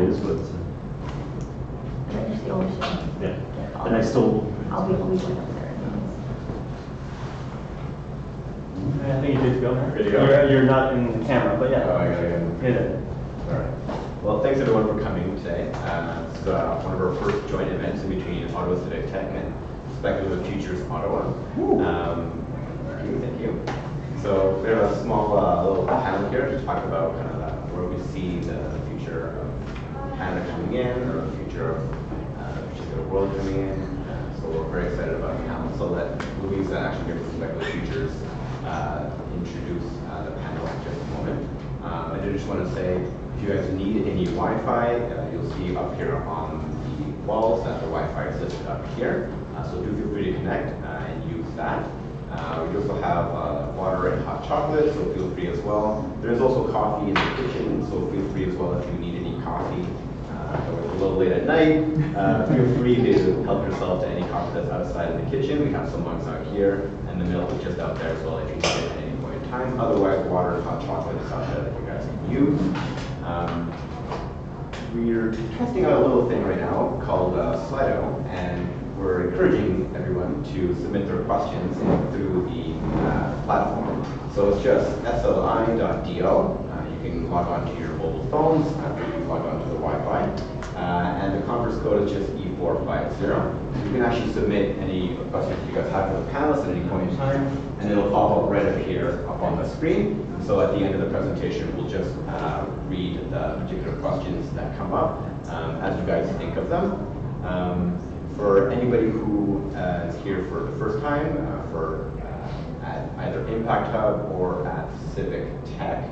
is, but Just the old show. yeah. And I still. I'll be going up there. I think you did go. Good to go. You're not in the camera, but yeah. Oh, I gotta get Hit it. All right. Well, thanks everyone for coming today. It's one of our first joint events in between Ottawa Civic Tech and Speculative Futures Ottawa. Thank you. So we have a small little panel here to talk about kind of where we see the future of Canada coming in, or the future of the world coming in. So we're very excited about the panel. So let Louise actually here from Speculative Futures introduce the panel in just a moment. I did just want to say, if you guys need any Wi-Fi, you'll see up here on the walls that the Wi-Fi is listed up here. So do feel free to connect and use that. We also have water and hot chocolate, so feel free as well. There's also coffee in the kitchen, so feel free as well if you need any coffee. It's a little late at night. Feel free to help yourself to any coffee that's outside in the kitchen. We have some mugs out here, and the milk is just out there as well if you need it at any point in time. Otherwise, water and hot chocolate is out there that you guys can use. We're testing out a little thing right now called Slido, and we're encouraging everyone to submit their questions through the platform. So it's just sli.do. You can log on to your mobile phones after you log on to the Wi-Fi. And the conference code is just E450. You can actually submit any questions you guys have for the panelists at any point in time, and it'll pop up right up here up on the screen. So at the end of the presentation, we'll just read the particular questions that come up as you guys think of them. For anybody who is here for the first time, at either Impact Hub or at Civic Tech,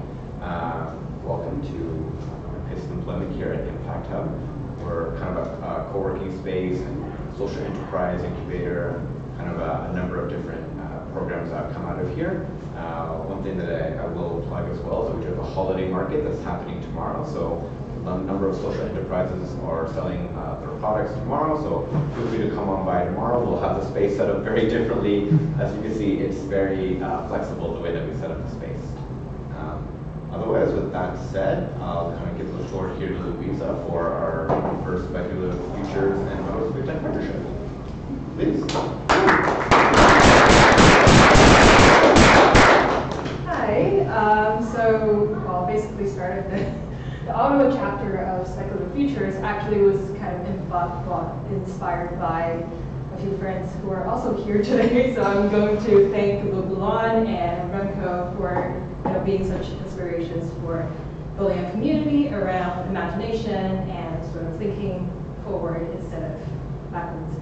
welcome to Pace of Employment here at Impact Hub. We're kind of a co-working space and social enterprise incubator, kind of a number of different programs that have come out of here. One thing that I will plug as well is that we have a holiday market that's happening tomorrow. So a number of social enterprises are selling their products tomorrow, so feel free to come on by tomorrow. We'll have the space set up very differently. As you can see, it's very flexible the way that we set up the space. Otherwise, with that said, I'll kind of give the floor here to Louisa for our first Speculative Futures and Civic Tech partnership. Please. Hi. So, well, basically started the Ottawa chapter of Speculative Futures actually was kind of inspired by a few friends who are also here today. So I'm going to thank Bulon and Remco for being such inspirations for building a community around imagination and sort of thinking forward instead of backwards.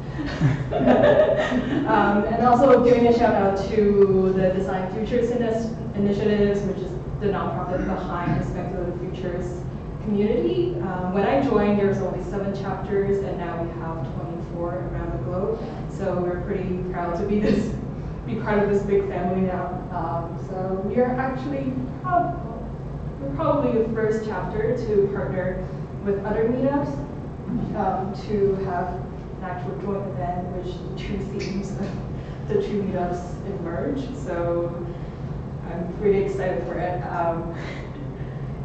And also giving a shout out to the Design Futures Initiatives, which is the nonprofit behind the Speculative Futures community. When I joined, there was only 7 chapters, and now we have 24 around the globe. So we're pretty proud to be part of this big family now. So we are actually probably the first chapter to partner with other meetups to have an actual joint event, which the two themes of the two meetups emerge. So I'm pretty excited for it.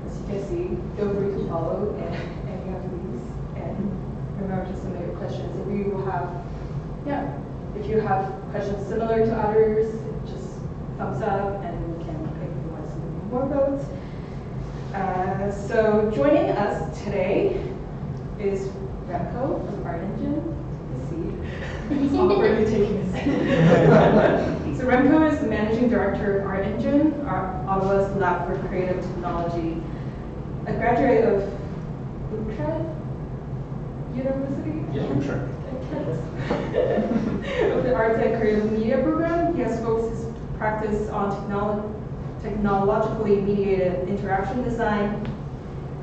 As you can see, feel free to follow and you have these. And remember to submit your questions. If you have questions similar to others, just thumbs up and we can pick the ones with more votes. So joining us today is Remco from Art Engine. He's awkwardly taking a seat. So Remco is the managing director of Art Engine, Ottawa's Lab for Creative Technology. A graduate of Utrecht University? Yeah, sure. Of the Arts and Creative Media program. He has focused his practice on technologically mediated interaction design.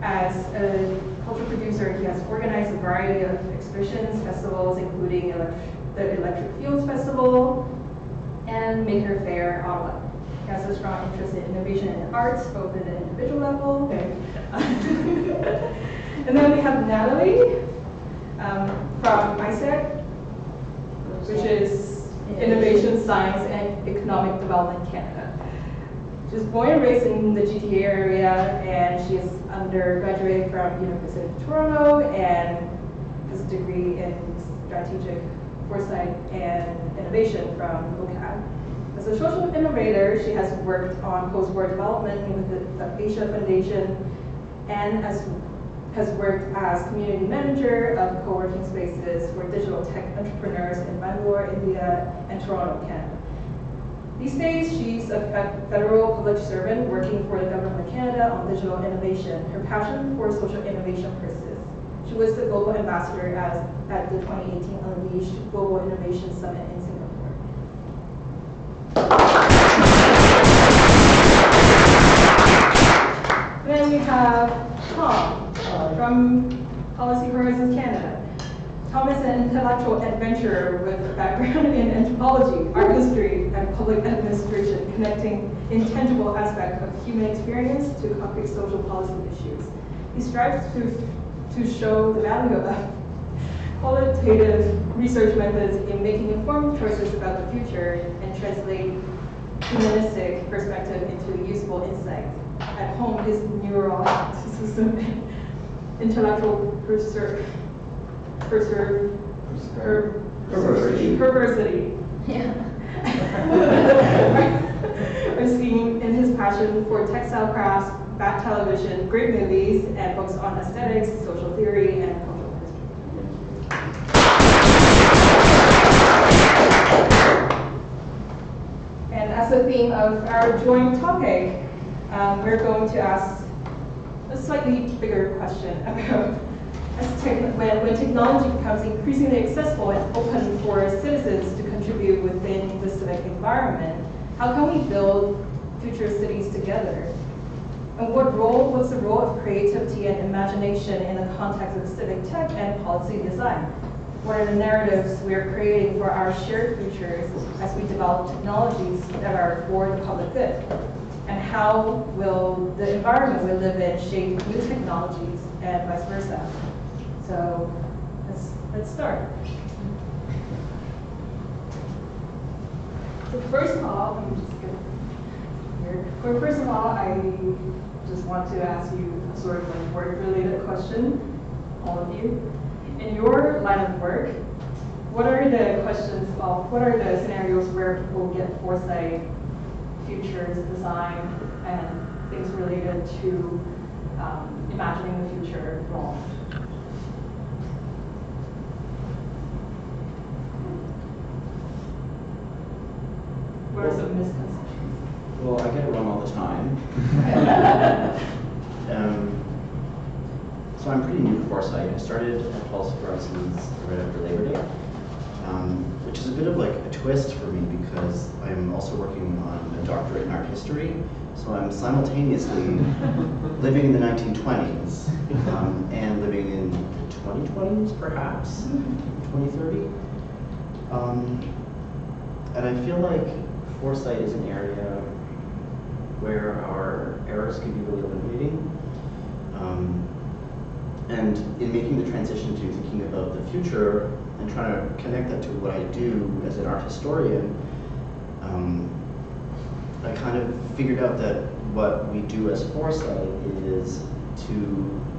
As a culture producer, he has organized a variety of exhibitions, festivals, including the Electric Fields Festival and Maker Fair Ottawa. He has a strong interest in innovation in arts, both at the individual level. And then we have Natalie from ISEC, which is Innovation, Science, and Economic Development Canada. She's born and raised in the GTA area, and she is a undergraduate from University of Toronto and has a degree in strategic foresight and innovation from OCAD. As a social innovator, she has worked on post-war development with the Asia Foundation and has worked as community manager of co-working spaces for digital tech entrepreneurs in Bangalore, India, and Toronto, Canada. These days, she's a federal public servant working for the Government of Canada on digital innovation. Her passion for social innovation persists. She was the global ambassador at the 2018 Unleashed Global Innovation Summit in Singapore. Then we have Tom from Policy Horizons Canada. Tom is an intellectual adventurer with a background in anthropology, art history, and public administration, connecting intangible aspects of human experience to concrete social policy issues. He strives to show the value of qualitative research methods in making informed choices about the future and translate humanistic perspective into useful insight. At home, his neuroticism and intellectual perversity Yeah. are seen in his passion for textile crafts, bad television, great movies, and books on aesthetics, social theory, and cultural history. And as the theme of our joint topic, we're going to ask a slightly bigger question about when technology becomes increasingly accessible and open for citizens to contribute within the civic environment, how can we build future cities together? And what's the role of creativity and imagination in the context of civic tech and policy design? What are the narratives we are creating for our shared futures as we develop technologies that are for the public good? And how will the environment we live in shape new technologies and vice versa? So let's start. So first of all, I just want to ask you a sort of like work-related question, all of you. In your line of work, what are the questions? Well, what are the scenarios where people get foresight, futures, design, and things related to imagining the future wrong? What are some misconceptions? Well, I get it wrong all the time. So I'm pretty new to foresight. I started at Policy Horizons right after Labor Day, which is a bit of like a twist for me because I'm also working on a doctorate in art history. So I'm simultaneously living in the 1920s and living in the 2020s, perhaps, 2030. And I feel like foresight is an area where our errors can be really illuminating. And in making the transition to thinking about the future and trying to connect that to what I do as an art historian, I kind of figured out that what we do as foresight is to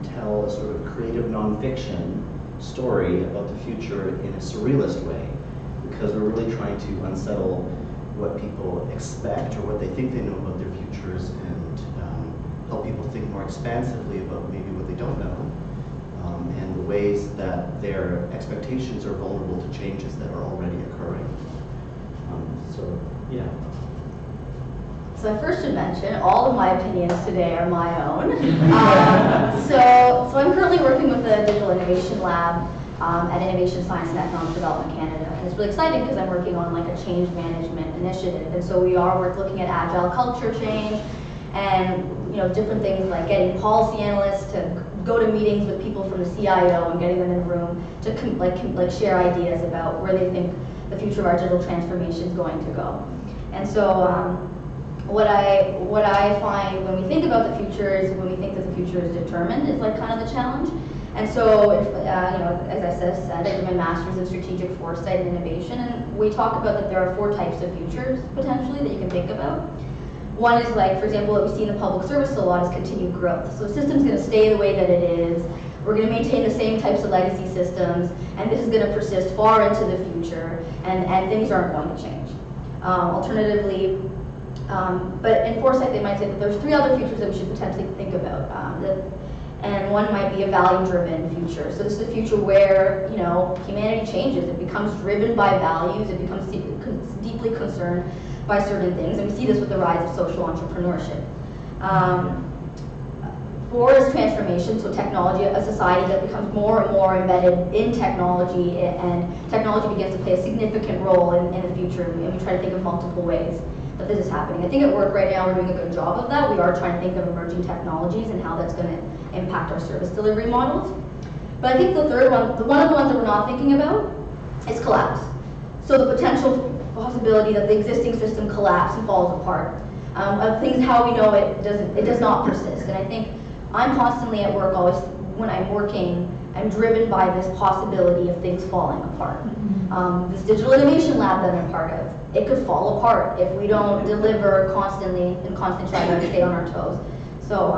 tell a sort of creative nonfiction story about the future in a surrealist way, because we're really trying to unsettle what people expect or what they think they know about their futures and help people think more expansively about maybe what they don't know and the ways that their expectations are vulnerable to changes that are already occurring. So, yeah. So I first should mention, all of my opinions today are my own. So I'm currently working with the Digital Innovation Lab at Innovation Science and Economic Development Canada. And it's really exciting because I'm working on like a change management initiative. And so we are looking at agile culture change and different things like getting policy analysts to go to meetings with people from the CIO and getting them in the room to share ideas about where they think the future of our digital transformation is going to go. And so what I find when we think about the future is when we think that the future is determined is like kind of the challenge. And so, as I said, I did my master's in strategic foresight and innovation, and we talk about that there are 4 types of futures potentially that you can think about. One is like, for example, what we see in the public service a lot is continued growth. So the system's going to stay the way that it is. We're going to maintain the same types of legacy systems, and this is going to persist far into the future, and things aren't going to change. Alternatively, but in foresight, they might say that there's 3 other futures that we should potentially think about. And one might be a value-driven future. So this is a future where, you know, humanity changes. It becomes driven by values. It becomes deeply concerned by certain things. And we see this with the rise of social entrepreneurship. 4 is transformation, so technology, a society that becomes more and more embedded in technology, and technology begins to play a significant role in the future. And we try to think of multiple ways that this is happening. I think at work right now we're doing a good job of that. We are trying to think of emerging technologies and how that's going to impact our service delivery models. But I think the third one, one of the ones that we're not thinking about, is collapse. So the potential possibility that the existing system collapses and falls apart. Of things how we know it does not persist. And I think I'm constantly at work, always when I'm working, I'm driven by this possibility of things falling apart. This digital innovation lab that I'm part of, it could fall apart if we don't deliver constantly and constantly try to stay on our toes. So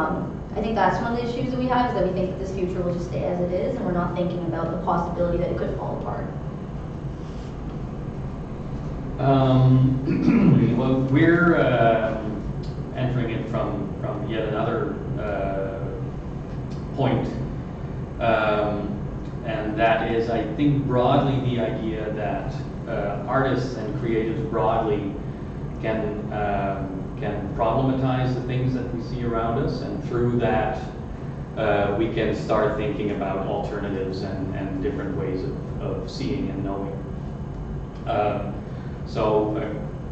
I think that's one of the issues that we have, is that we think that this future will just stay as it is, and we're not thinking about the possibility that it could fall apart. Well, we're entering it from yet another point, and that is, I think, broadly the idea that artists and creatives broadly can problematize the things that we see around us, and through that we can start thinking about alternatives and different ways of seeing and knowing. So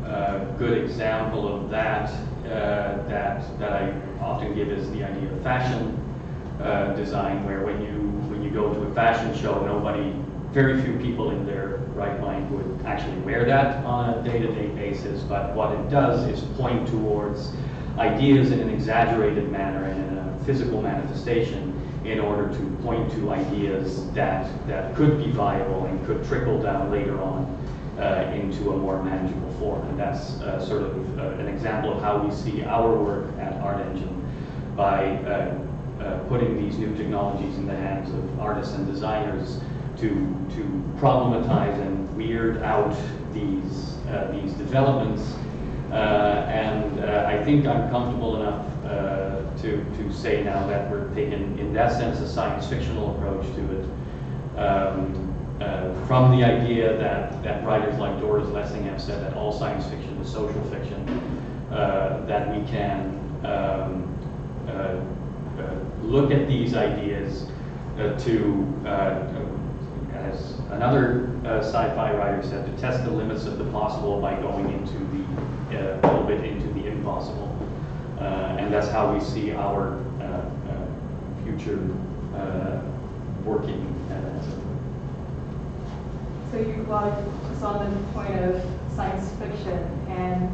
a good example of that that I often give is the idea of fashion design, where when you go to a fashion show, very few people in their right mind would actually wear that on a day-to-day basis, but what it does is point towards ideas in an exaggerated manner and in a physical manifestation in order to point to ideas that could be viable and could trickle down later on into a more manageable form. And that's sort of an example of how we see our work at Art Engine, by putting these new technologies in the hands of artists and designers to problematize and weird out these developments. And I think I'm comfortable enough to say now that we're taking, in that sense, a science fictional approach to it. From the idea that writers like Doris Lessing have said that all science fiction is social fiction, that we can look at these ideas as another sci-fi writer said, to test the limits of the possible by going into a little bit into the impossible. And that's how we see our future working. So you focus on the point of science fiction, and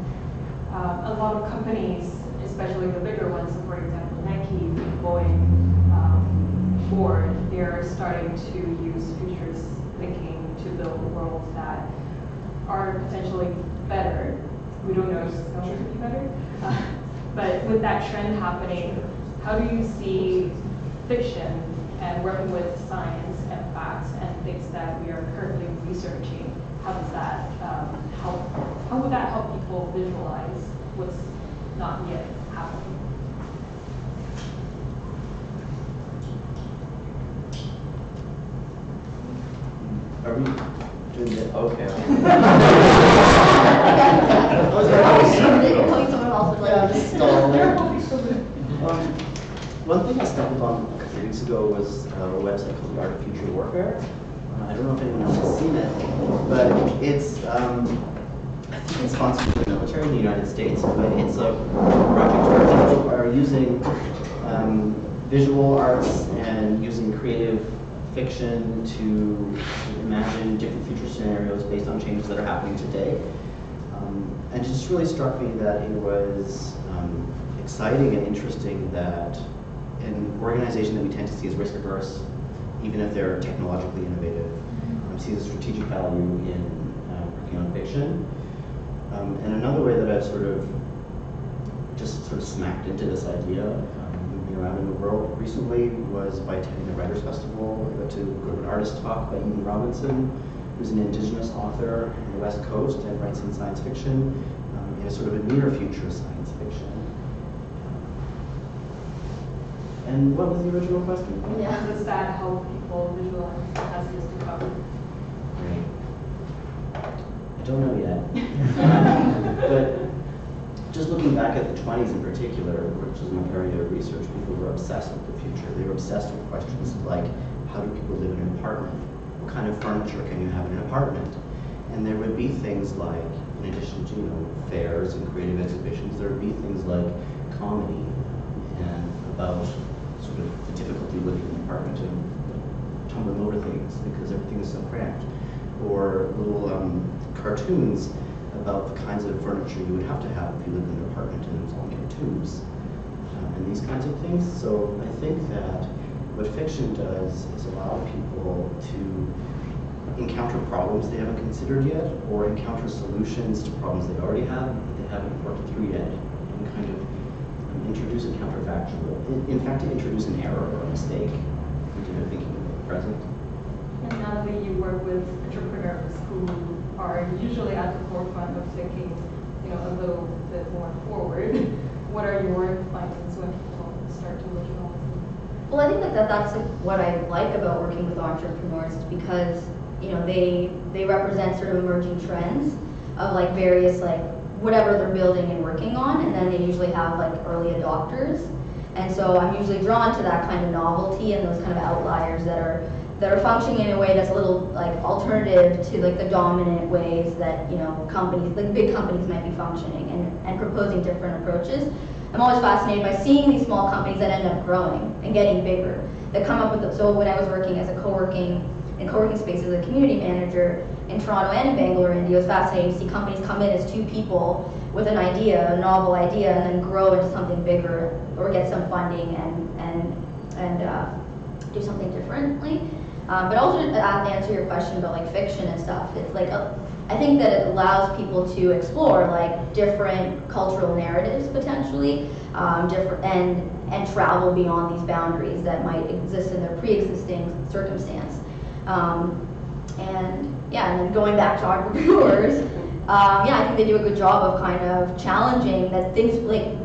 a lot of companies, especially the bigger ones, for example, Nike, Boeing, Ford, they're starting to use futures thinking to build worlds that are potentially better. We don't know if it's going to be better. But with that trend happening, how do you see fiction and working with science and facts and things that we are currently researching? How does that help? How would that help people visualize what's not yet happening? Are we doing it? Okay. One thing I stumbled on a couple weeks ago was a website called The Art of Future Warfare. I don't know if anyone else has seen it, but it's, I think it's sponsored by the military in the United States, but it's a project where people are using visual arts and using creative fiction to imagine different future scenarios based on changes that are happening today. And it just really struck me that it was exciting and interesting that an organization that we tend to see as risk averse, even if they're technologically innovative, sees a strategic value in working on fiction. And another way that I've sort of just sort of smacked into this idea, moving around in the world recently, was by attending the Writers' Festival. I got to go to an artist talk by Eden Robinson, who's an Indigenous author on the West Coast and writes in science fiction, in a sort of a near future science fiction. And what was the original question? Yeah, does that help people visualize as is to come? Great. I don't know yet. But just looking back at the 20s in particular, which is my area of research, people were obsessed with the future. They were obsessed with questions like, how do people live in an apartment? What kind of furniture can you have in an apartment? And there would be things like, in addition to fairs and creative exhibitions, there would be things like comedy and about sort of the difficulty living in an apartment and tumbling over things because everything is so cramped, or little cartoons about the kinds of furniture you would have to have if you lived in an apartment and it was all made of tubes, and these kinds of things. So I think that what fiction does is allow people to encounter problems they haven't considered yet, or encounter solutions to problems they already have that they haven't worked through yet, and kind of introduce a counterfactual. In fact, to introduce an error or a mistake into their thinking of the present. And Natalie, you work with entrepreneurs who are usually at the forefront of thinking, a little bit more forward. What are your findings when people start to visualize? Well, I think that's what I like about working with entrepreneurs, because they represent sort of emerging trends of like various whatever they're building and working on, and then they usually have like early adopters. And so I'm usually drawn to that kind of novelty and those kind of outliers that are functioning in a way that's a little like alternative to like the dominant ways that companies, like big companies, might be functioning, and proposing different approaches. I'm always fascinated by seeing these small companies that end up growing and getting bigger, that come up with so when I was working as a co-working space as a community manager in Toronto and in Bangalore, India, it was fascinating to see companies come in as two people with an idea, a novel idea, and then grow into something bigger or get some funding and do something differently. But also to answer your question about like fiction and stuff, it's like I think that it allows people to explore like different cultural narratives potentially, and travel beyond these boundaries that might exist in their pre-existing circumstance. And then going back to entrepreneurs, I think they do a good job of kind of challenging that things like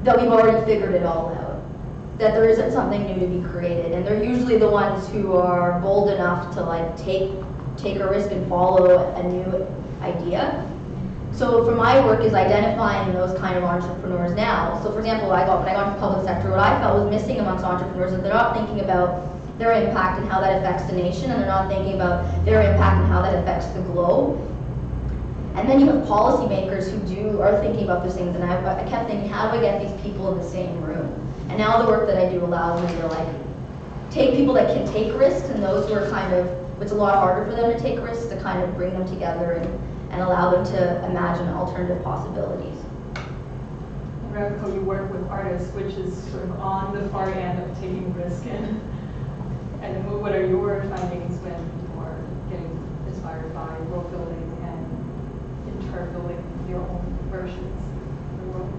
that we've already figured it all out, that there isn't something new to be created, and they're usually the ones who are bold enough to like take a risk and follow a new idea. So for my work is identifying those kind of entrepreneurs now. So for example, when I got into the public sector, what I felt was missing amongst entrepreneurs is they're not thinking about their impact and how that affects the nation, and they're not thinking about their impact and how that affects the globe. And then you have policymakers who are thinking about those things, and I kept thinking, how do I get these people in the same room? And now the work that I do allows me to like take people that can take risks, and those who are kind of, it's a lot harder for them to take risks, to kind of bring them together and allow them to imagine alternative possibilities. Remco, you work with artists, which is sort of on the far end of taking risk, and what are your findings when you are getting inspired by world building and in turn building your own versions of the world?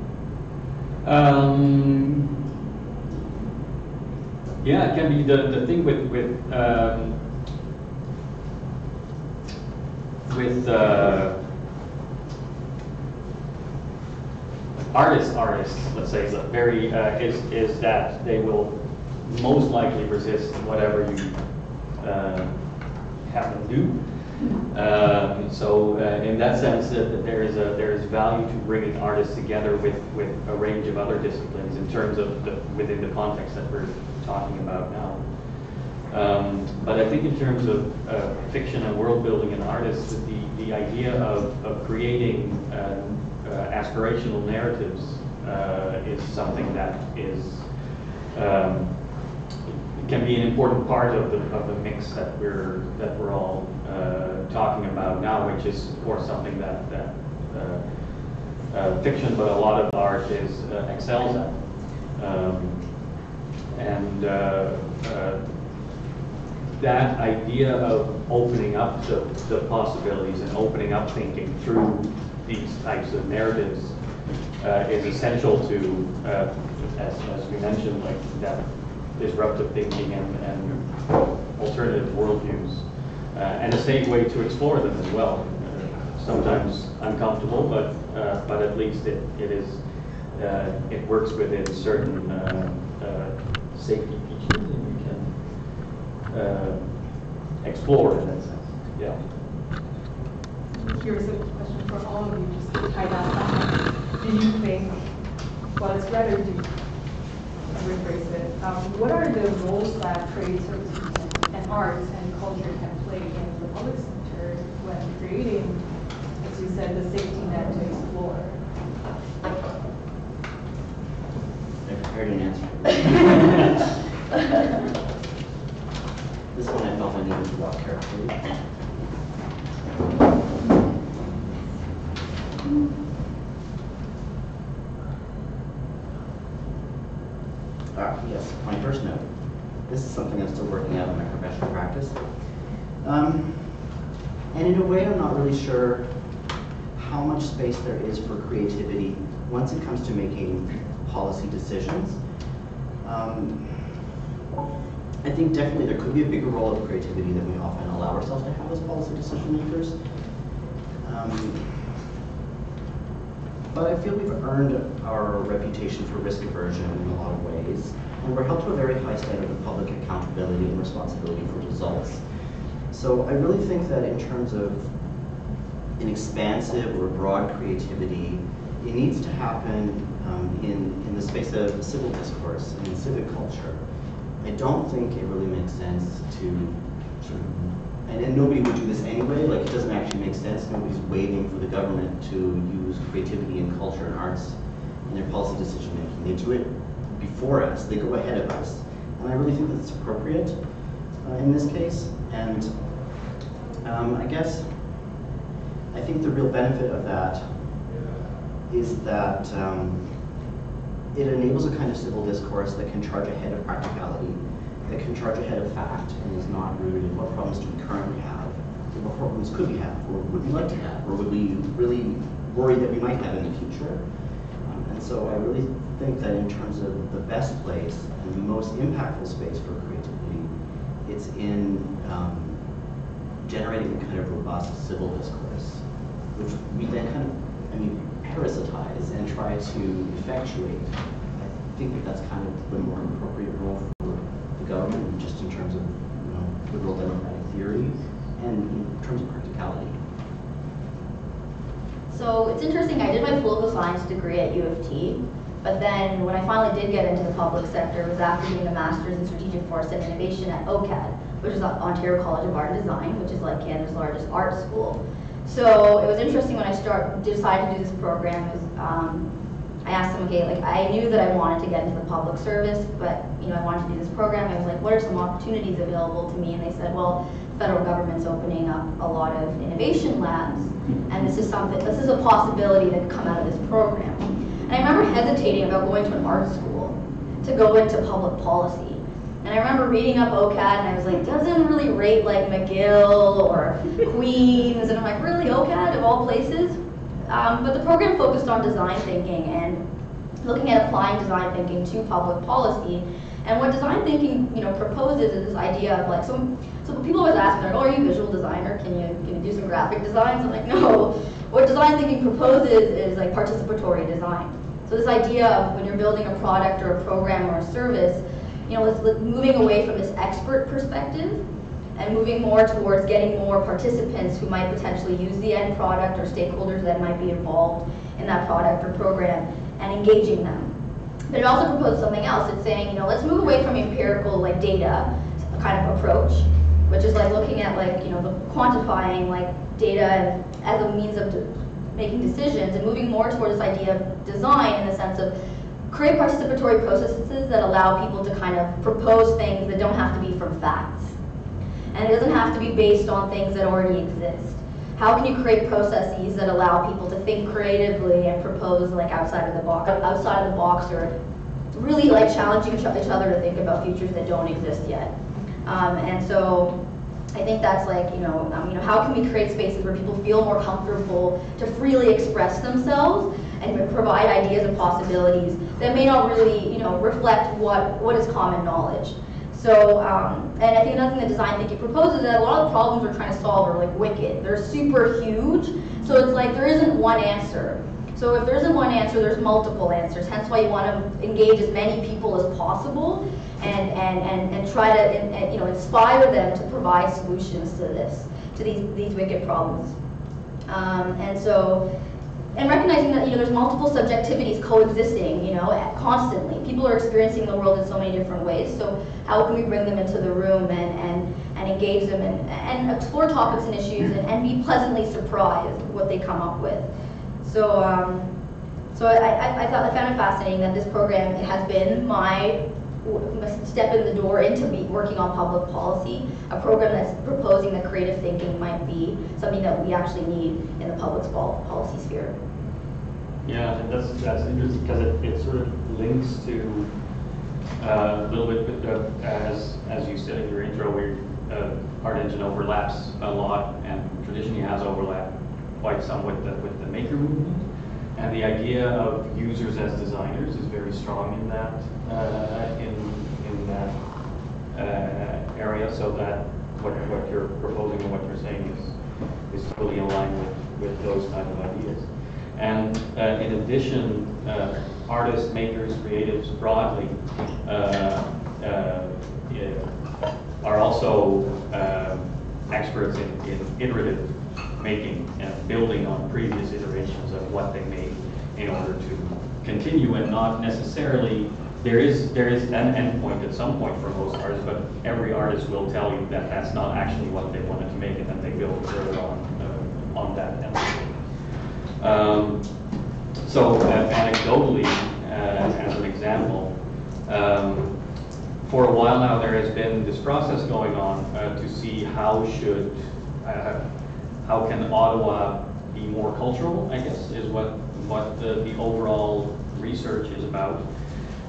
It can be the thing with artists, let's say, is a very is that they will most likely resist whatever you have them do. So in that sense, there is value to bringing artists together with a range of other disciplines in terms of within the context that we're talking about now. But I think in terms of fiction and world building and artists, the idea of creating aspirational narratives is something that is can be an important part of the mix that we're all talking about now, which is of course something that fiction, but a lot of art excels at. That idea of opening up the possibilities and opening up thinking through these types of narratives is essential to, as we mentioned, like that disruptive thinking and alternative worldviews, and a safe way to explore them as well. Sometimes uncomfortable, but at least it works within certain safety features, and you can explore in that sense. Yeah. Here's a question for all of you, just to tie that back. Do you think, well, it's rather deep, to rephrase it, what are the roles that trade services and arts and culture can play in the public sector when creating, as you said, the safety net to explore? I prepared an answer. This one I felt I needed to walk carefully. Yes, my first note. This is something I'm still working out in my professional practice. And in a way, I'm not really sure how much space there is for creativity once it comes to making policy decisions. I think definitely there could be a bigger role of creativity than we often allow ourselves to have as policy decision makers. But I feel we've earned our reputation for risk aversion in a lot of ways, and we're held to a very high standard of public accountability and responsibility for results. So I really think that in terms of an expansive or broad creativity, it needs to happen in the space of civil discourse and in civic culture. I don't think it really makes sense to sort of, and nobody would do this anyway, like it doesn't actually make sense. Nobody's waiting for the government to use creativity and culture and arts in their policy decision making. They do it before us, they go ahead of us. And I really think that's appropriate in this case. And I think the real benefit of that is that it enables a kind of civil discourse that can charge ahead of practicality, that can charge ahead of fact, and is not rooted in what problems do we currently have, or what problems could we have, or would we like to have, or would we really worry that we might have in the future. And so I really think that in terms of the best place and the most impactful space for creativity, it's in generating a kind of robust civil discourse, which we then kind of, parasitize and try to effectuate. I think that that's kind of the more appropriate role for the government, just in terms of liberal democratic theory and in terms of practicality. So it's interesting, I did my political science degree at U of T, but then when I finally did get into the public sector, it was after doing a master's in strategic foresight and innovation at OCAD, which is Ontario College of Art and Design, which is like Canada's largest art school. So it was interesting when I decided to do this program. I asked them, okay, like I knew that I wanted to get into the public service, but I wanted to do this program. I was like, what are some opportunities available to me? And they said, well, the federal government's opening up a lot of innovation labs, and this is a possibility that could come out of this program. And I remember hesitating about going to an art school to go into public policy. And I remember reading up OCAD, and I was like, doesn't really rate like McGill or Queens, and I'm like, really, OCAD of all places? But the program focused on design thinking and looking at applying design thinking to public policy. And what design thinking, proposes is this idea of like, so people always ask me, like, oh, are you a visual designer? Can you do some graphic designs? I'm like, no. What design thinking proposes is like participatory design. So this idea of when you're building a product or a program or a service, moving away from this expert perspective and moving more towards getting more participants who might potentially use the end product or stakeholders that might be involved in that product or program and engaging them. But it also proposes something else. It's saying, let's move away from empirical data kind of approach, which is like looking at the quantifying data as a means of making decisions, and moving more towards this idea of design in the sense of create participatory processes that allow people to kind of propose things that don't have to be from facts. And it doesn't have to be based on things that already exist. How can you create processes that allow people to think creatively and propose outside of the box, or really challenging each other to think about futures that don't exist yet. And so I think that's how can we create spaces where people feel more comfortable to freely express themselves and provide ideas and possibilities that may not really, reflect what is common knowledge. So, and I think another thing that design thinking proposes is that a lot of the problems we're trying to solve are like wicked. They're super huge, so it's like there isn't one answer. So if there isn't one answer, there's multiple answers. Hence why you want to engage as many people as possible and try to inspire them to provide solutions to these wicked problems. And recognizing that there's multiple subjectivities coexisting, constantly. People are experiencing the world in so many different ways. So how can we bring them into the room and engage them and explore topics and issues and be pleasantly surprised with what they come up with. So I found it fascinating that this program has been my step in the door into working on public policy, a program that's proposing that creative thinking might be something that we actually need in the public policy sphere. Yeah, that's interesting because it sort of links to a little bit as you said in your intro, where Art Engine overlaps a lot and traditionally has overlapped quite some with the maker movement. And the idea of users as designers is very strong in that area. So that what you're proposing and what you're saying is totally in line with those kind of ideas. And in addition, artists, makers, creatives broadly are also experts in iterative making and building on previous iterations of what they made in order to continue, and not necessarily there is an endpoint at some point for most artists, but every artist will tell you that that's not actually what they wanted to make, and then they build further on that endpoint. So anecdotally, as an example, for a while now there has been this process going on to see how can Ottawa be more cultural, I guess, is what the overall research is about.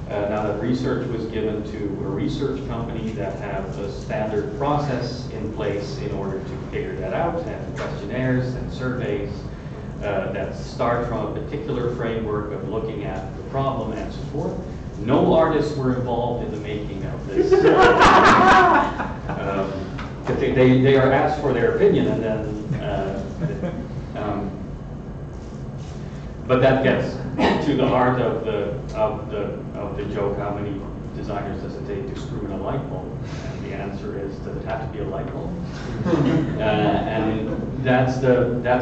Now that research was given to a research company that have a standard process in place in order to figure that out, and questionnaires and surveys that start from a particular framework of looking at the problem and so forth. No artists were involved in the making of this. They are asked for their opinion, and then but that gets to the heart of the joke. How many designers does it take to screw in a light bulb? And the answer is, does it have to be a light bulb? And that's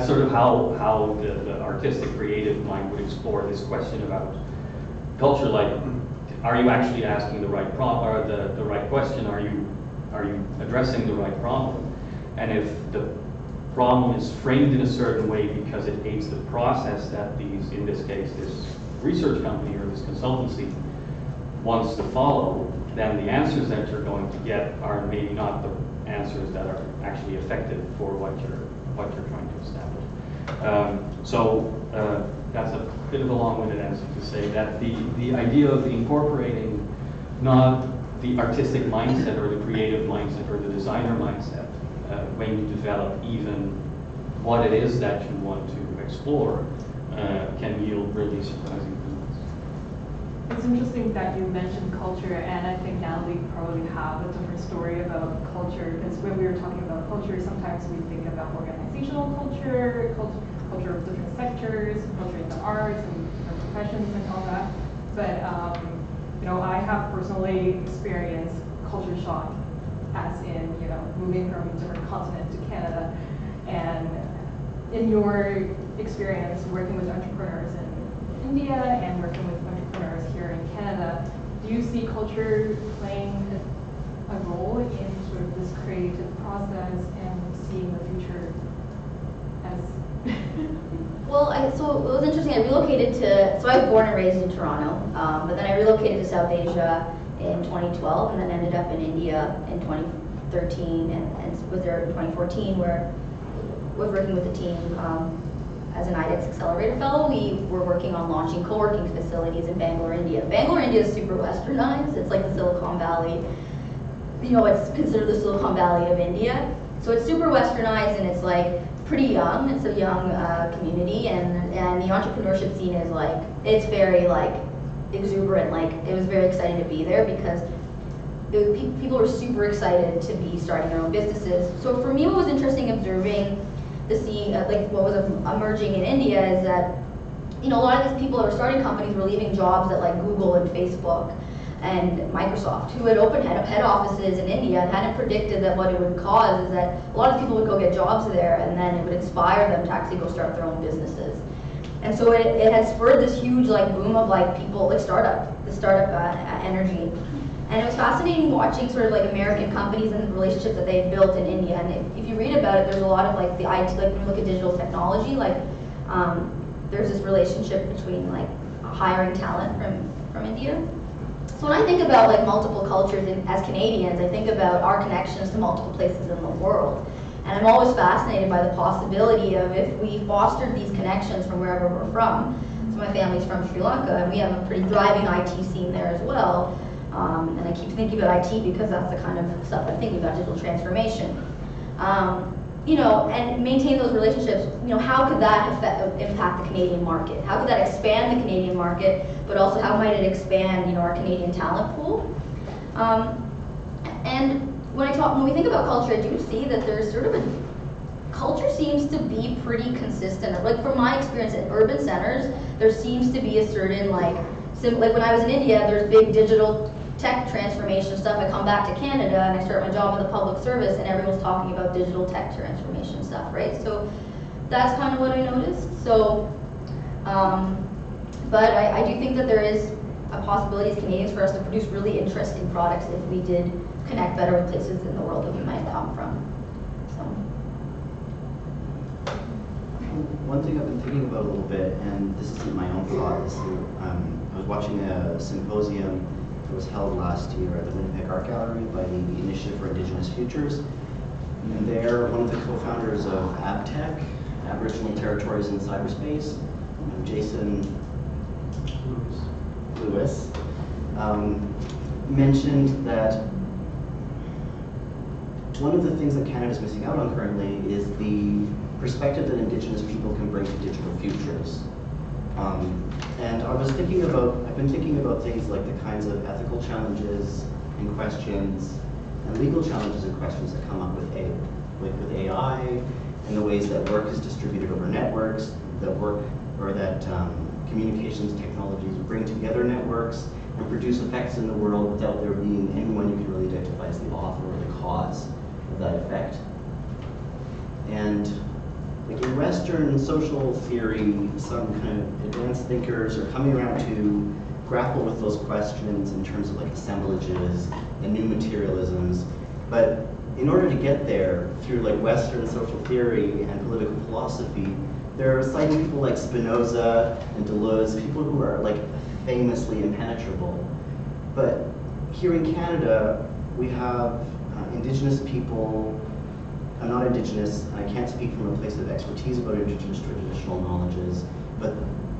sort of how the artistic creative mind would explore this question about culture. Like, are you actually asking the right problem, or the right question? Are you addressing the right problem? And if the problem is framed in a certain way because it aids the process that in this case, this research company or this consultancy wants to follow, then the answers that you're going to get are maybe not the answers that are actually effective for what you're trying to establish. That's a bit of a long-winded answer to say that the idea of incorporating not the artistic mindset or the creative mindset or the designer mindset when you develop even what it is that you want to explore can yield really surprising results. It's interesting that you mentioned culture, and I think now we probably have a different story about culture, because when we were talking about culture, sometimes we think about organizational culture, culture of different sectors, culture in the arts and different professions and all that. But I have personally experienced culture shock, as in moving from a different continent to Canada. And in your experience working with entrepreneurs in India and working with entrepreneurs here in Canada, do you see culture playing a role in sort of this creative process and seeing the future as? Well, so it was interesting. I relocated so I was born and raised in Toronto, but then I relocated to South Asia in 2012, and then ended up in India in 2013, and was there in 2014, where I was working with the team as an IDEX Accelerator Fellow. We were working on launching co-working facilities in Bangalore, India. Bangalore, India is super westernized. It's like the Silicon Valley. It's considered the Silicon Valley of India. So it's super westernized, and it's like pretty young. It's a young community, and the entrepreneurship scene is like, it's very like exuberant. Like, it was very exciting to be there because people were super excited to be starting their own businesses. So for me, what was interesting observing the scene, like what was emerging in India, is that, you know, a lot of these people that were starting companies were leaving jobs at like Google and Facebook and Microsoft, who had opened head offices in India and hadn't predicted that what it would cause is that a lot of people would go get jobs there, and then it would inspire them to actually go start their own businesses. And so it had spurred this huge like boom of like people, like the startup energy. And it was fascinating watching sort of like American companies and the relationships that they had built in India. And if you read about it, there's a lot of like the IT, like when you look at digital technology, like there's this relationship between like hiring talent from India. So when I think about like multiple cultures as Canadians, I think about our connections to multiple places in the world. And I'm always fascinated by the possibility of if we fostered these connections from wherever we're from. So my family's from Sri Lanka, and we have a pretty thriving IT scene there as well. And I keep thinking about IT because that's the kind of stuff I'm thinking about, digital transformation. You know, and maintain those relationships, you know, how could that impact the Canadian market? How could that expand the Canadian market, but also how might it expand, you know, our Canadian talent pool? And when we think about culture, I do see that there's sort of culture seems to be pretty consistent. Like from my experience at urban centers, there seems to be a certain like when I was in India, there's big digital tech transformation stuff. I come back to Canada and I start my job in the public service, and everyone's talking about digital tech transformation stuff, right? So that's kind of what I noticed. So, but I do think that there is a possibility as Canadians for us to produce really interesting products if we did connect better with places in the world that we might come from. So. One thing I've been thinking about a little bit, and this isn't my own thought, is I was watching a symposium that was held last year at the Winnipeg Art Gallery by the Initiative for Indigenous Futures. And they're one of the co-founders of AbTech, Aboriginal Territories in Cyberspace, Jason Lewis, mentioned that one of the things that Canada's missing out on currently is the perspective that Indigenous people can bring to digital futures. And I've been thinking about things like the kinds of ethical challenges and questions and legal challenges and questions that come up with AI and the ways that work is distributed over networks, that communications technologies bring together networks and produce effects in the world without there being anyone you can really identify as the author or the cause of that effect. And like in Western social theory, some kind of advanced thinkers are coming around to grapple with those questions in terms of like assemblages and new materialisms. But in order to get there through like Western social theory and political philosophy, they're citing people like Spinoza and Deleuze, people who are like famously impenetrable. But here in Canada, we have Indigenous people. I'm not Indigenous, and I can't speak from a place of expertise about Indigenous traditional knowledges, but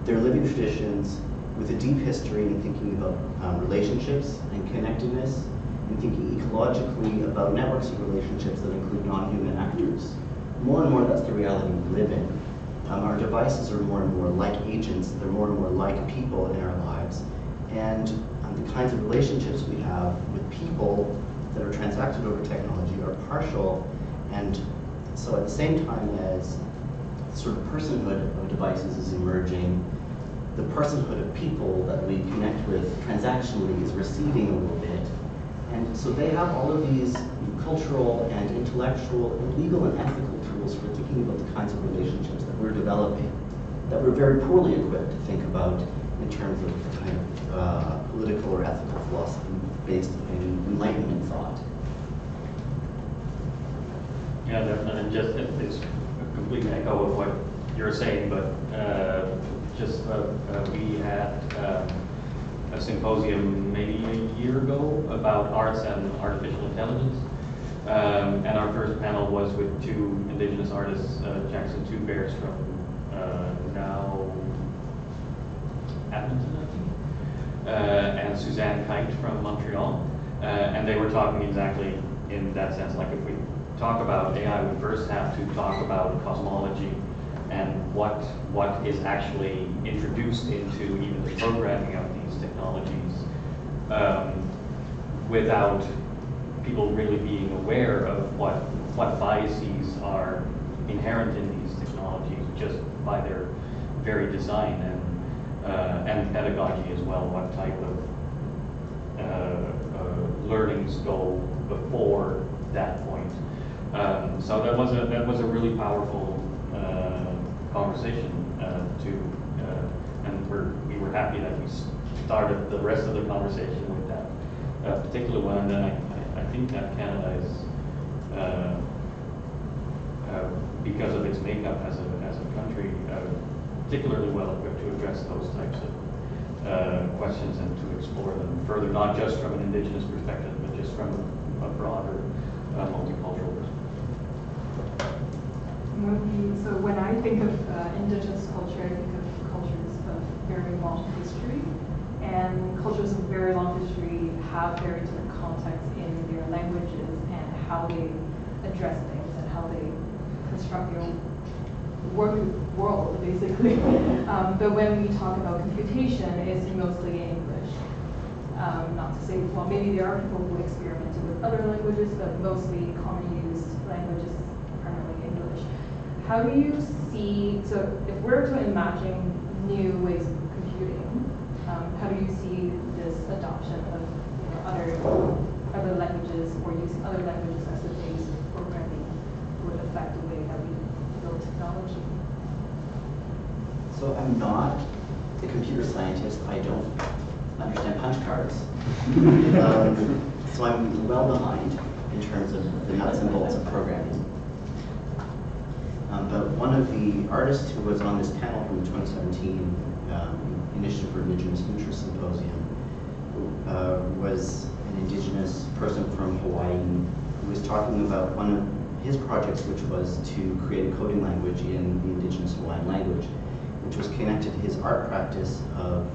they're living traditions with a deep history in thinking about relationships and connectedness, and thinking ecologically about networks of relationships that include non-human actors. More and more, that's the reality we live in. Our devices are more and more like agents, they're more and more like people in our lives, and the kinds of relationships we have with people that are transacted over technology are partial. And so at the same time as the sort of personhood of devices is emerging, the personhood of people that we connect with transactionally is receding a little bit. And so they have all of these cultural and intellectual and legal and ethical tools for thinking about the kinds of relationships that we're developing, that we're very poorly equipped to think about in terms of the kind of political or ethical philosophy based in Enlightenment thought. Yeah, definitely. It's completely echo of what you're saying, but we had a symposium maybe a year ago about arts and artificial intelligence. And our first panel was with two Indigenous artists, Jackson Two Bears from now Edmonton, I think, and Suzanne Kite from Montreal. And they were talking exactly in that sense, like if we talk about AI, we first have to talk about cosmology and what is actually introduced into even the programming of these technologies without people really being aware of what biases are inherent in these technologies just by their very design and pedagogy as well, what type of learnings go before that point. So that was a really powerful conversation and we were happy that we started the rest of the conversation with that particular one. And then I think that Canada is, because of its makeup as a country, particularly well equipped to address those types of questions and to explore them further, not just from an Indigenous perspective, but just from a broader multicultural perspective. So when I think of Indigenous culture, I think of cultures of very long history, and cultures of very long history have very different contexts in their languages and how they address things and how they construct their world, basically. But when we talk about computation, it's mostly in English. Not to say, well, maybe there are people who experimented with other languages, but mostly commonly used language is primarily English. How do you see, so if we're to imagine new ways of computing, how do you see this adoption of other languages or using other languages as the base of programming would affect the way that we build technology? So I'm not a computer scientist. I don't understand punch cards. So I'm well behind in terms of the nuts and bolts of programming. But one of the artists who was on this panel from the 2017 Initiative for Indigenous Futures Symposium was an Indigenous person from Hawaii who was talking about one of his projects, which was to create a coding language in the Indigenous Hawaiian language, which was connected to his art practice of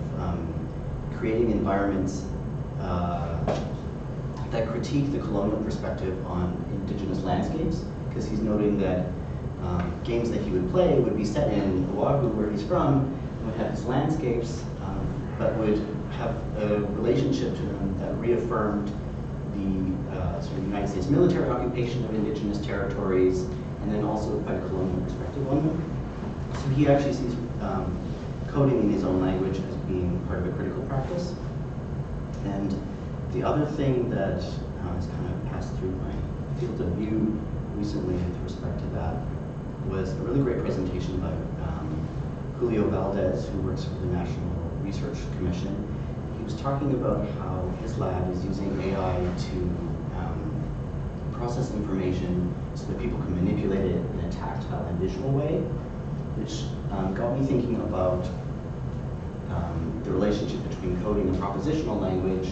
creating environments that critique the colonial perspective on Indigenous landscapes, because he's noting that games that he would play would be set in Oahu, where he's from, would have his landscapes, but would have a relationship to them that reaffirmed the sort of United States military occupation of Indigenous territories, and then also quite a colonial perspective on them. So he actually sees coding in his own language as being part of a critical practice. And the other thing that has kind of passed through my field of view recently with respect to that was a really great presentation by Julio Valdez, who works for the National Research Commission. He was talking about how his lab is using AI to process information so that people can manipulate it in a tactile and visual way, which got me thinking about the relationship between coding and propositional language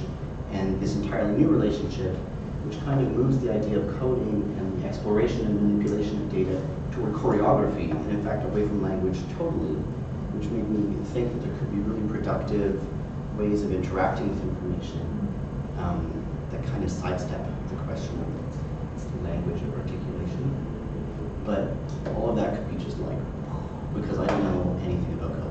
and this entirely new relationship, which kind of moves the idea of coding and the exploration and manipulation of data toward choreography, and in fact away from language totally, which made me think that there could be really productive ways of interacting with information that kind of sidestep the question of it's the language of articulation. But all of that could be just like, because I don't know anything about coding.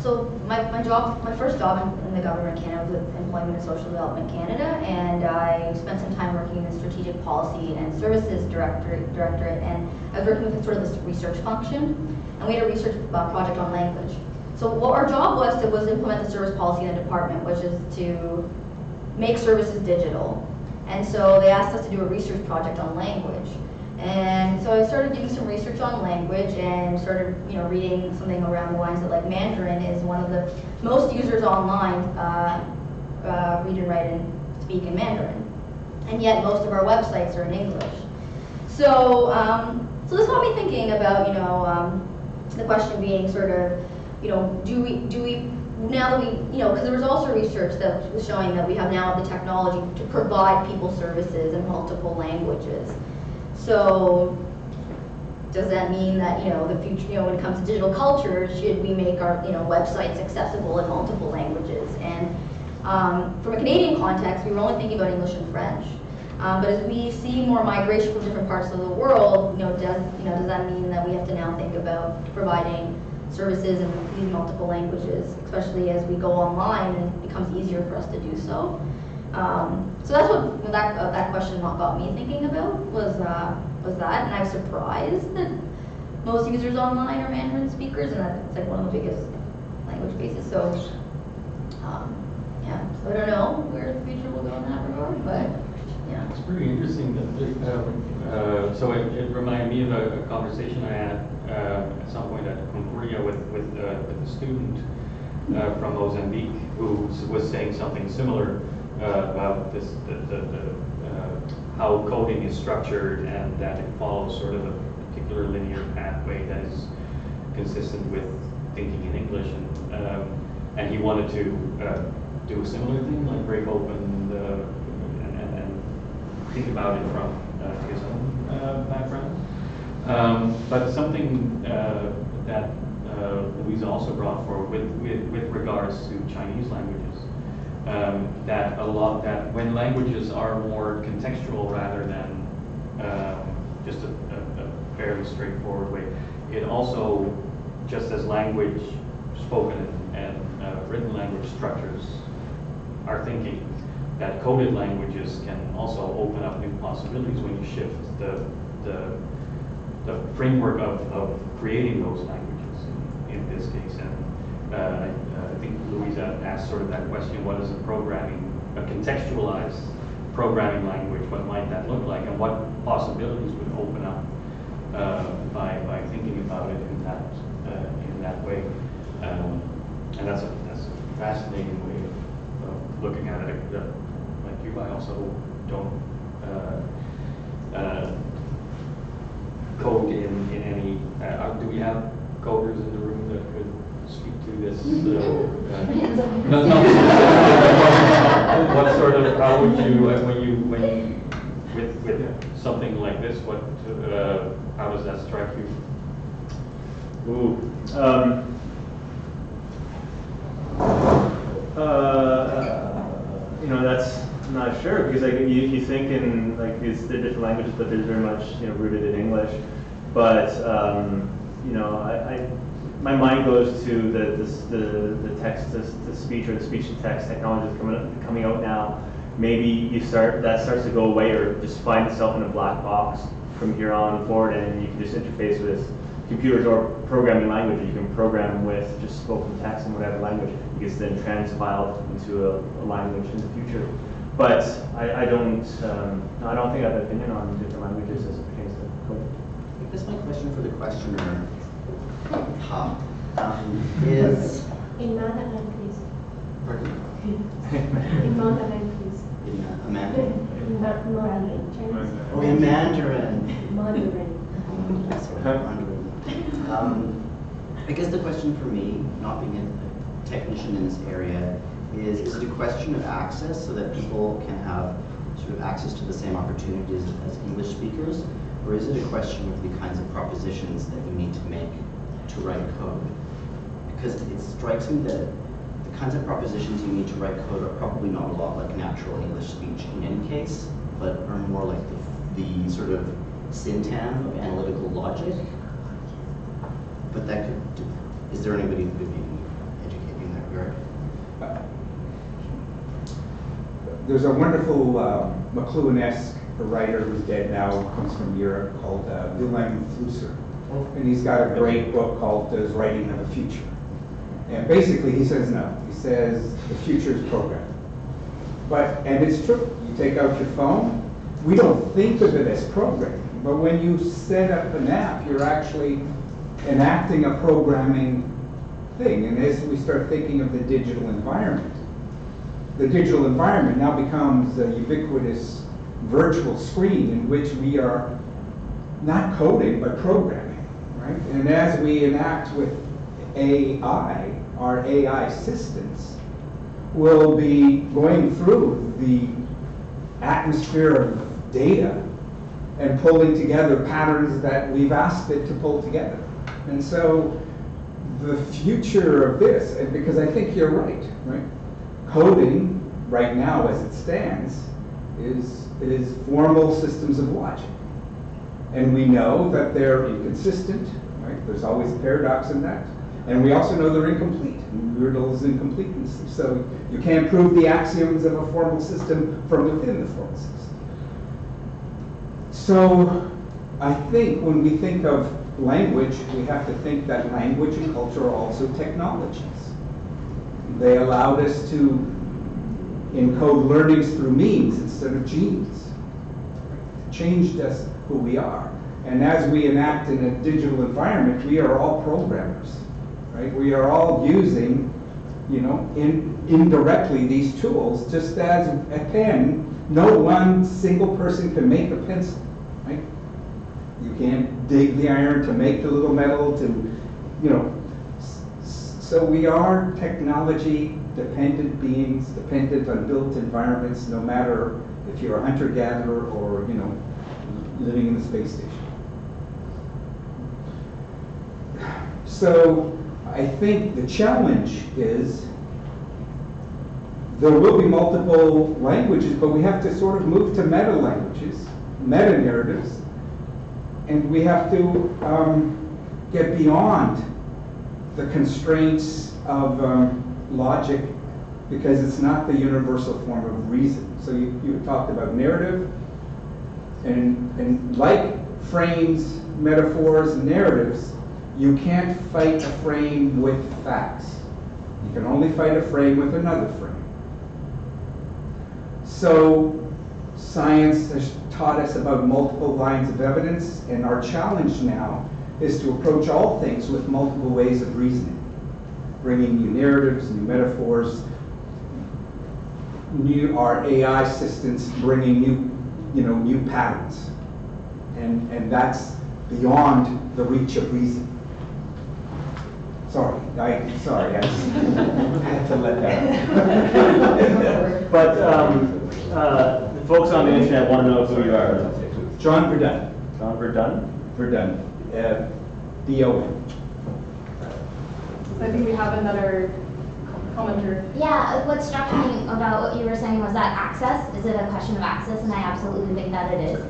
So my first job in the government of Canada was with Employment and Social Development Canada, and I spent some time working in the Strategic Policy and Services Directorate, and I was working with sort of this research function, and we had a research project on language. So what our job was implement the service policy in the department, which is to make services digital. And so they asked us to do a research project on language. And so I started doing some research on language and started, reading something around the lines that like Mandarin is one of the most users online read and write and speak in Mandarin, and yet most of our websites are in English. So, so this got me thinking about, the question being sort of, do we now that we, because there was also research that was showing that we have now the technology to provide people services in multiple languages. So does that mean that, the future, when it comes to digital culture, should we make our, websites accessible in multiple languages? And From a Canadian context, we were only thinking about English and French. But as we see more migration from different parts of the world, does that mean that we have to now think about providing services in these multiple languages, especially as we go online and it becomes easier for us to do so? So that's what that question got me thinking about was that, and I was surprised that most users online are Mandarin speakers, and that's like one of the biggest language bases. So yeah, so I don't know where the future will go in that regard, but yeah. It's pretty interesting that so it reminded me of a conversation I had at some point at Concordia with a student from Mozambique who was saying something similar about this how coding is structured and that it follows sort of a particular linear pathway that is consistent with thinking in English, and he wanted to do a similar thing, like break open and think about it from his own background. But something that Louisa also brought forward with regards to Chinese languages, that when languages are more contextual rather than just a fairly straightforward way, it also, just as language, spoken and written language structures our thinking, that coded languages can also open up new possibilities when you shift the framework of creating those languages in this case. And I think Louisa asked sort of that question: what is a contextualized programming language? What might that look like, and what possibilities would open up by thinking about it in that way? And that's a fascinating way of looking at it. Like you, I also don't code in any. Do we have coders in the room that could speak to this? What sort of? How would you when you with something like this? What? How does that strike you? Ooh. That's I'm not sure, because like you think in like these the different languages, but there's very much rooted in English. But my mind goes to the text to speech or the speech to text technologies coming out now. Maybe that starts to go away, or just find itself in a black box from here on forward, and you can just interface with computers or programming language. You can program with just spoken text in whatever language. It gets then transpiled into a language in the future. But I don't think I have an opinion on different languages as it pertains to code. I guess my question for the questioner is... In Mandarin, please. Pardon? In Mandarin, please. In Mandarin? In Mandarin. Chinese. Oh, in Mandarin. Mandarin. Sorry, Mandarin. I guess the question for me, not being a technician in this area, is it a question of access so that people can have sort of access to the same opportunities as English speakers? Or is it a question of the kinds of propositions that you need to make to write code? Because it strikes me that the kinds of propositions you need to write code are probably not a lot like natural English speech in any case, but are more like the sort of syntax of analytical logic. But that could, is there anybody who could be educated in that regard? There's a wonderful McLuhan-esque writer who's dead now, comes from Europe, called Wilhelm Flusser. And he's got a great book called The Writing of the Future. And basically he says no. He says the future is programmed. And it's true. You take out your phone, we don't think of it as programming, but when you set up an app, you're actually enacting a programming thing. And as we start thinking of the digital environment now becomes a ubiquitous virtual screen in which we are not coding, but programming, right? And as we enact with AI, our AI assistants will be going through the atmosphere of data and pulling together patterns that we've asked it to pull together. And so the future of this, and because I think you're right? Coding right now as it stands is formal systems of logic. And we know that they're inconsistent, right? There's always a paradox in that. And we also know they're incomplete. Gödel's incompleteness. So you can't prove the axioms of a formal system from within the formal system. So I think when we think of language, we have to think that language and culture are also technologies. They allowed us to encode learnings through memes instead of genes. Changed us who we are. And as we enact in a digital environment, we are all programmers, right? We are all using, indirectly these tools, just as a pen, no one single person can make a pencil, right? You can't dig the iron to make the little metal so we are technology dependent beings, dependent on built environments, no matter if you're a hunter-gatherer or, living in the space station. So I think the challenge is there will be multiple languages, but we have to sort of move to meta languages, meta narratives, and we have to get beyond the constraints of logic, because it's not the universal form of reason. So you talked about narrative, and like frames, metaphors, and narratives, you can't fight a frame with facts. You can only fight a frame with another frame. So science has taught us about multiple lines of evidence, and our challenge now is to approach all things with multiple ways of reasoning, bringing new narratives, new metaphors, our AI assistants bringing new patterns, and that's beyond the reach of reason. Sorry, I had to let that out. But the folks on the internet want to know who you are. John Verdun. John Verdun? Verdun. D-O-N. So I think we have another commenter. Yeah, what struck me about what you were saying was that access. Is it a question of access? And I absolutely think that it is.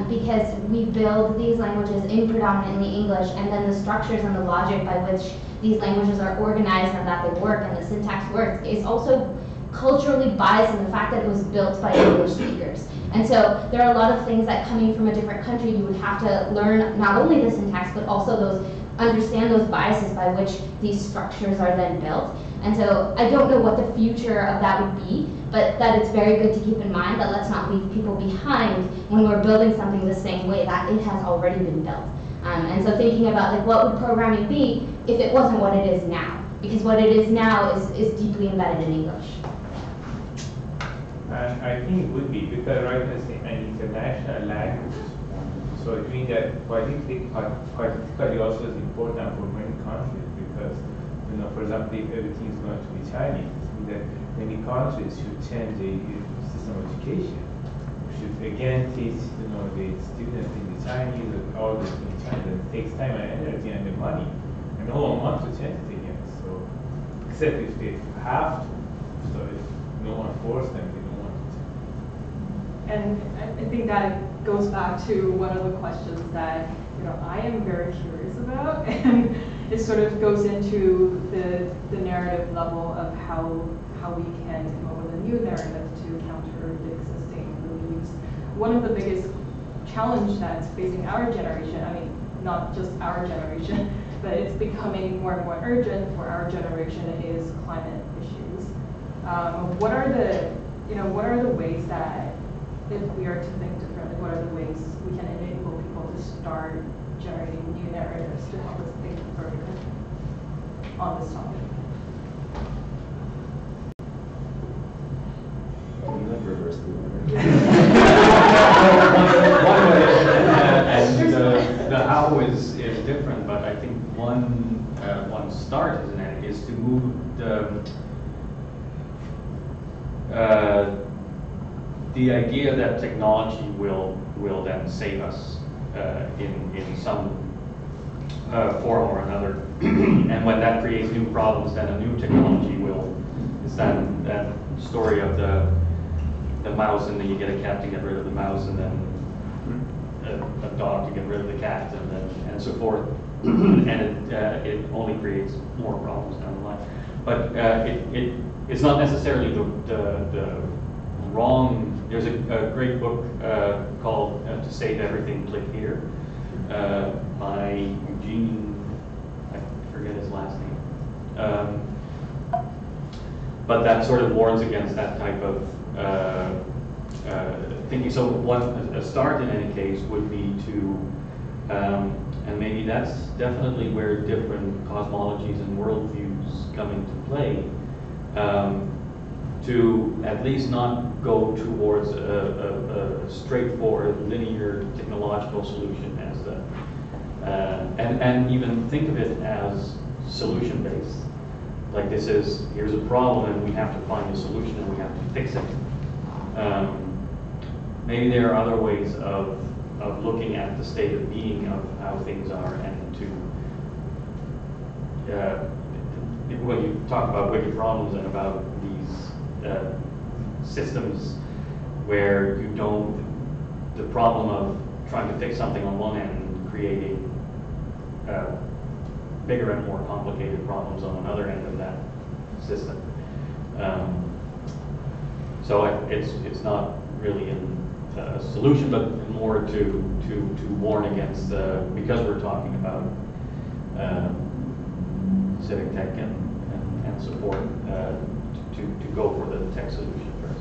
Because we build these languages in predominantly English, and then the structures and the logic by which these languages are organized and that they work and the syntax works is also culturally biased in the fact that it was built by English speakers. And so there are a lot of things that coming from a different country, you would have to learn not only the syntax, but also understand those biases by which these structures are then built. And so I don't know what the future of that would be, but that it's very good to keep in mind that let's not leave people behind when we're building something the same way that it has already been built. And so thinking about what would programming be if it wasn't what it is now? Because what it is now is deeply embedded in English. And I think it would be, because right as an international language, so it means that politically also is important for many countries, because for example, if everything is going to be Chinese, it means that many countries should change the system of education. We should again teach the students in the Chinese and all this in China. It takes time and energy and the money, and no one wants to change it again. So except if they have to. So if no one forced them, they don't want to change. And I think that goes back to one of the questions that I am very curious about, and it sort of goes into the narrative level of how we can come up with a new narrative to counter the existing beliefs. One of the biggest challenge that's facing our generation, I mean, not just our generation, but it's becoming more and more urgent for our generation, is climate issues. What are the ways that, if we are to think differently, what are the ways we can enable people to start generating new narratives to help us think further on this topic? Reverse the order. One way, and the how is different, but I think one start is to move the idea that technology will then save us in some form or another, and when that creates new problems, then a new technology will It's that story of the mouse, and then you get a cat to get rid of the mouse, and then a dog to get rid of the cat, and so forth. And it only creates more problems down the line. But it's not necessarily the wrong. There's a great book called "To Save Everything, Click Here" by Eugene. I forget his last name. But that sort of warns against that type of thinking. So a start in any case would be to, and maybe that's definitely where different cosmologies and worldviews come into play, to at least not go towards a straightforward linear technological solution as the, and even think of it as solution based. Like here's a problem and we have to find a solution and we have to fix it. Maybe there are other ways of looking at the state of being of how things are, and when you talk about wicked problems and about these systems where the problem of trying to fix something on one end and creating bigger and more complicated problems on another end of that system. So it's not really a solution, but more to warn against, because we're talking about civic tech and support, to go for the tech solution first.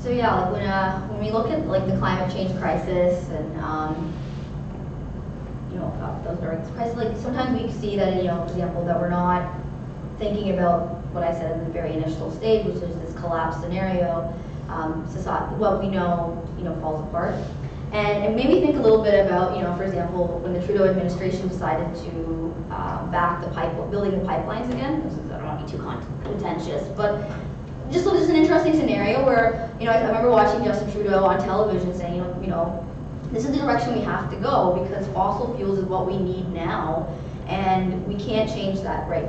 So yeah, like when we look at like the climate change crisis and those are crises, like sometimes we see that, for example, that we're not thinking about what I said in the very initial stage, which is this collapse scenario. Society, what we know, falls apart. And it made me think a little bit about, for example, when the Trudeau administration decided to back building the pipelines again. I don't want to be too contentious, but just an interesting scenario where, I remember watching Justin Trudeau on television saying, this is the direction we have to go because fossil fuels is what we need now, and we can't change that, right?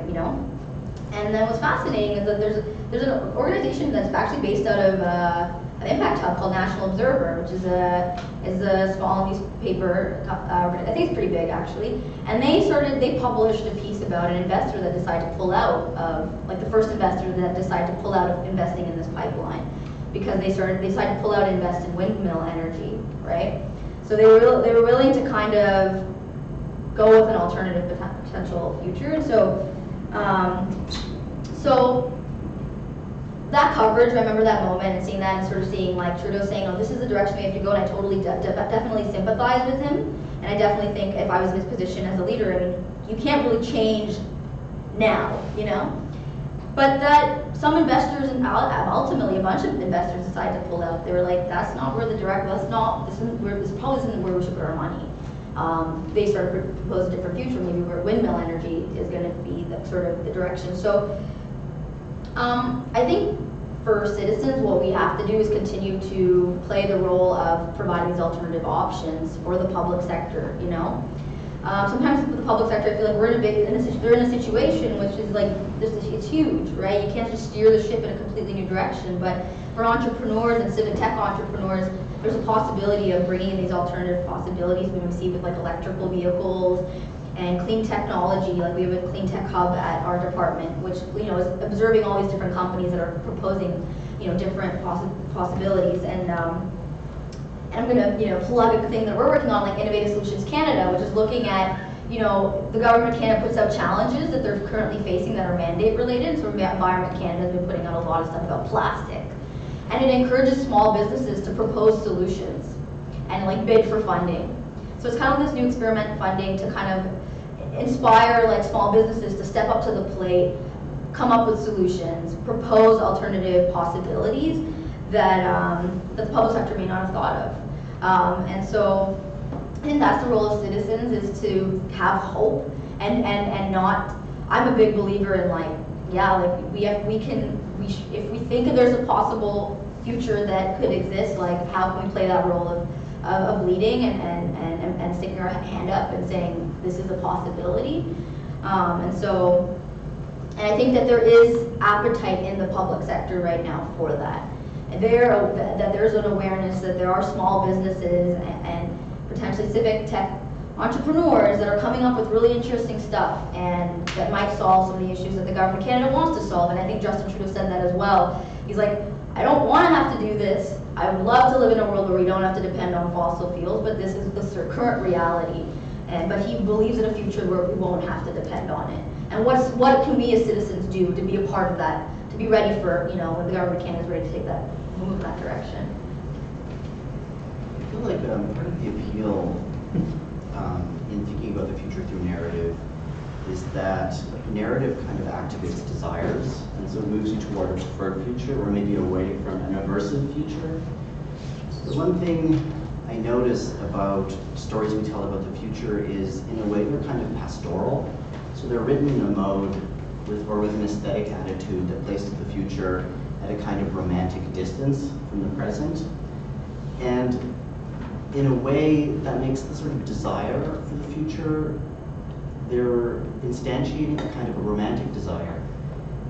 And then what's fascinating is that there's an organization that's actually based out of an impact hub called National Observer, which is a small newspaper. I think it's pretty big actually. And they published a piece about an investor that decided to pull out of, like the first investor that decided to pull out of investing in this pipeline because they decided to pull out and invest in windmill energy, right? So they were willing to kind of go with an alternative potential future. And so that coverage, I remember that moment and seeing that and sort of seeing like Trudeau saying, oh, this is the direction we have to go, and I totally definitely sympathize with him. And I definitely think if I was in his position as a leader, I mean, you can't really change now, But that some investors, and ultimately a bunch of investors decided to pull out. They were like, this probably isn't where we should put our money. They started to propose a different future, maybe where windmill energy is going to be the sort of the direction. So I think for citizens, what we have to do is continue to play the role of providing these alternative options for the public sector, Sometimes with the public sector, I feel like they're in a situation which is like, it's huge, right? You can't just steer the ship in a completely new direction, but for entrepreneurs and civic tech entrepreneurs, there's a possibility of bringing in these alternative possibilities when we see with like electrical vehicles and clean technology. Like we have a clean tech hub at our department, which is observing all these different companies that are proposing different possibilities. And I'm going to plug a thing that we're working on, like Innovative Solutions Canada, which is looking at the government of Canada puts out challenges that they're currently facing that are mandate related. So Environment Canada has been putting out a lot of stuff about plastic. And it encourages small businesses to propose solutions and like bid for funding. So it's kind of this new experiment funding to kind of inspire like small businesses to step up to the plate, come up with solutions, propose alternative possibilities that the public sector may not have thought of. And so I think that's the role of citizens, is to have hope and not, I'm a big believer in like, if we think that there's a possible future that could exist, like how can we play that role of leading and sticking our hand up and saying this is a possibility. And so And I think that there is appetite in the public sector right now for that. And that there's an awareness that there are small businesses and potentially civic tech entrepreneurs that are coming up with really interesting stuff and that might solve some of the issues that the government of Canada wants to solve. And I think Justin Trudeau said that as well. He's like, I don't want to have to do this. I would love to live in a world where we don't have to depend on fossil fuels, but this is the current reality. But he believes in a future where we won't have to depend on it. And what can we as citizens do to be a part of that, to be ready for, when the government of Canada is ready to take that, move in that direction? I feel like part of the appeal in thinking about the future through narrative is that narrative kind of activates desires, and so it moves you toward a preferred future or maybe away from an aversive future. The one thing I notice about stories we tell about the future is, in a way, they're kind of pastoral. So they're written in a mode with an aesthetic attitude that places the future at a kind of romantic distance from the present. And in a way, that makes the sort of desire for the future, they're instantiating a kind of a romantic desire.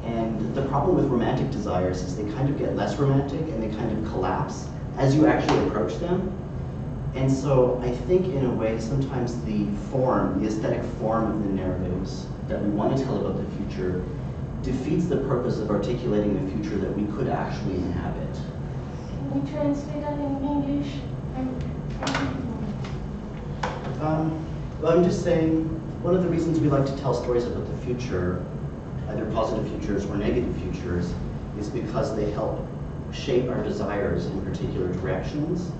And the problem with romantic desires is they kind of get less romantic and they kind of collapse as you actually approach them. And so I think in a way, sometimes the aesthetic form of the narratives that we want to tell about the future defeats the purpose of articulating the future that we could actually inhabit. Can we translate that in English? Well, I'm just saying, one of the reasons we like to tell stories about the future, either positive futures or negative futures, is because they help shape our desires in particular directions.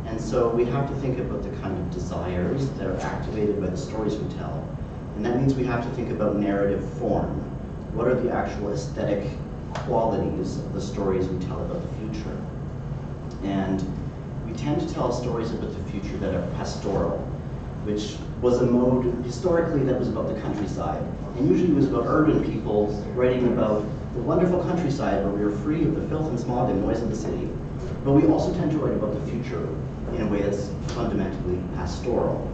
And so we have to think about the kind of desires that are activated by the stories we tell. And that means we have to think about narrative form. What are the actual aesthetic qualities of the stories we tell about the future? And we tend to tell stories about the future that are pastoral, which was a mode historically that was about the countryside. And usually it was about urban people writing about the wonderful countryside where we are free of the filth and smog and noise of the city. But we also tend to write about the future in a way that's fundamentally pastoral.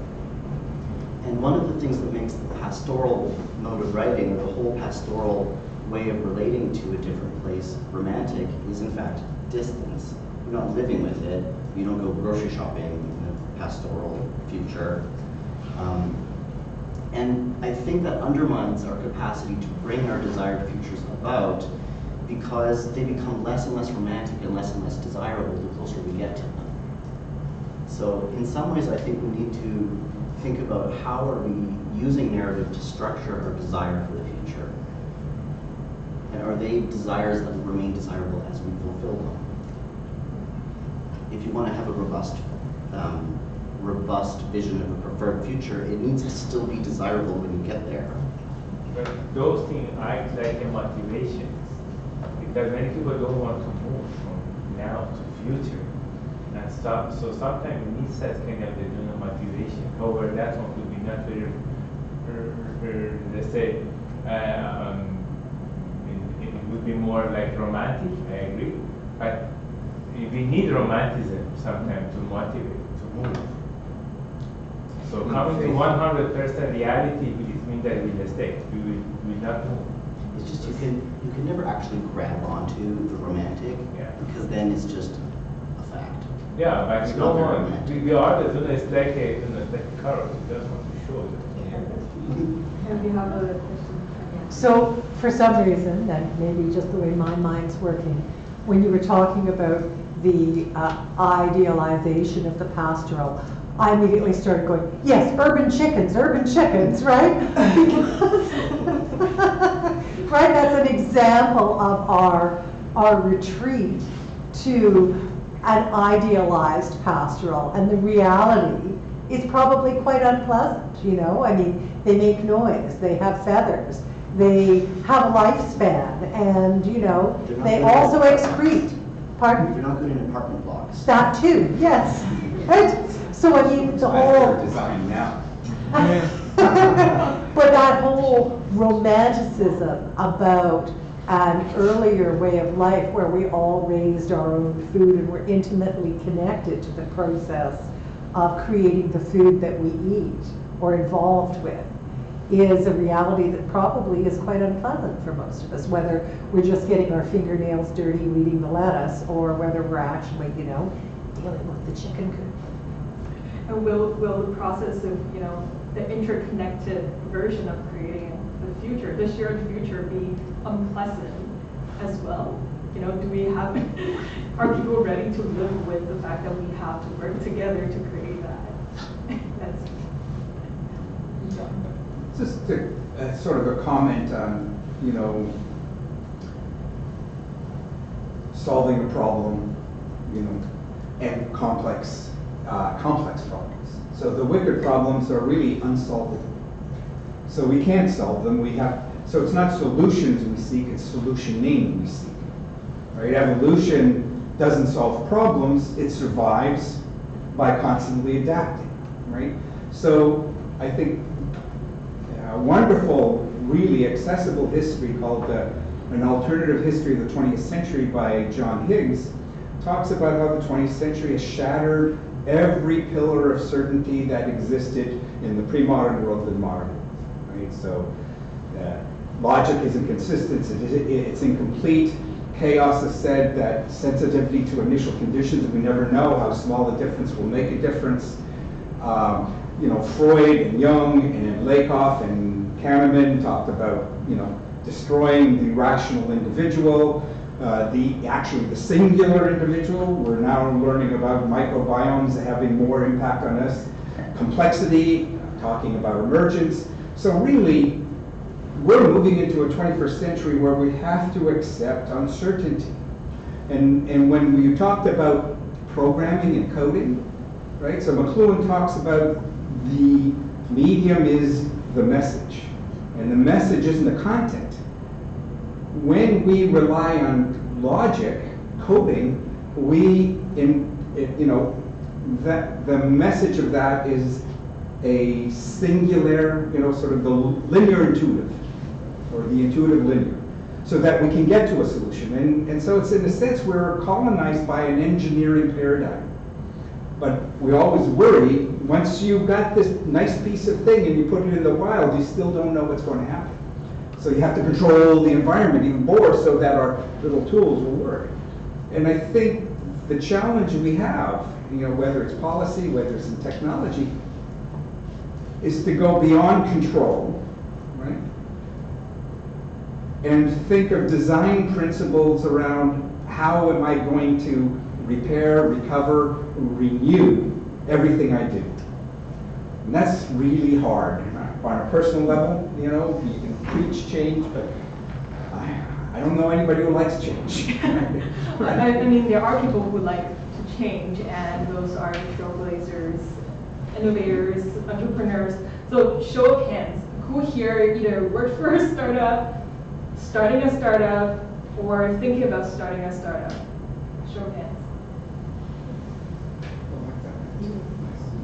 And one of the things that makes the pastoral mode of writing, or the whole pastoral way of relating to a different place romantic, is in fact distance. You're not living with it. You don't go grocery shopping in a pastoral future. And I think that undermines our capacity to bring our desired futures about, because they become less and less romantic and less desirable the closer we get to them. So in some ways, I think we need to think about how are we using narrative to structure our desire for the future? And are they desires that will remain desirable as we fulfill them? If you want to have a robust vision of a preferred future, it needs to still be desirable when you get there. But those things act like a motivation, because many people don't want to move from now to future and stuff. So sometimes we need such kind of the motivation. However, that one could be not very, let's say, it would be more like romantic. I agree, but we need romanticism sometimes to motivate to move. So coming to 100% reality will mean that we mistake. We will not move. It's just you can never actually grab onto the romantic, because then it's just a fact. Yeah, but It's we not don't very want. romantic. We are the it's like a curve. We just want to show it. And we have a question. So for some reason, and maybe just the way my mind's working, when you were talking about the idealization of the pastoral, I immediately started going, yes, urban chickens, right? Because, right, that's an example of our retreat to an idealized pastoral, and the reality is probably quite unpleasant, I mean, they make noise, they have feathers, they have a lifespan, and, they also excrete. Pardon? They're not good in apartment blocks. That too, yes. Right? So I mean, the whole design now. but that whole romanticism about an earlier way of life where we all raised our own food and were intimately connected to the process of creating the food that we eat or involved with. is a reality that probably is quite unpleasant for most of us, whether we're just getting our fingernails dirty weeding the lettuce, or whether we're actually, dealing with the chicken coop. And will the process of, the interconnected version of creating the future, the shared future, be unpleasant as well? Do we have, are people ready to live with the fact that we have to work together to create that? That's Just sort of a comment on, solving a problem, and complex problems. So the wicked problems are really unsolvable. So we can't solve them. So it's not solutions we seek, it's solutioning we seek. Right? Evolution doesn't solve problems, it survives by constantly adapting. Right? So I think a wonderful, really accessible history called An Alternative History of the 20th Century by John Higgs talks about how the 20th century has shattered every pillar of certainty that existed in the pre-modern world and modern world. Right? So logic is inconsistent, it's incomplete. Chaos has said that sensitivity to initial conditions, we never know how small a difference will make a difference. Freud and Jung and Lakoff and Kahneman talked about, destroying the rational individual, the singular individual. We're now learning about microbiomes having more impact on us. Complexity, talking about emergence. So really, we're moving into a 21st century where we have to accept uncertainty. And when you talked about programming and coding, right? So McLuhan talks about the medium is the message, and the message isn't the content. When we rely on logic, coding, that the message of that is a singular, sort of the linear intuitive, or the intuitive linear, so that we can get to a solution. And so it's in a sense we're colonized by an engineering paradigm. But we always worry, once you've got this nice piece of thing and you put it in the wild, you still don't know what's going to happen. So you have to control the environment even more so that our little tools will work. And I think the challenge we have, whether it's policy, whether it's in technology, is to go beyond control, right? And think of design principles around how am I going to repair, recover, renew everything I do. And that's really hard. On a personal level, you can preach change, but I don't know anybody who likes change. I mean, there are people who like to change, and those are trailblazers, innovators, entrepreneurs. So show of hands, who here either worked for a startup, starting a startup, or thinking about starting a startup? Show of hands.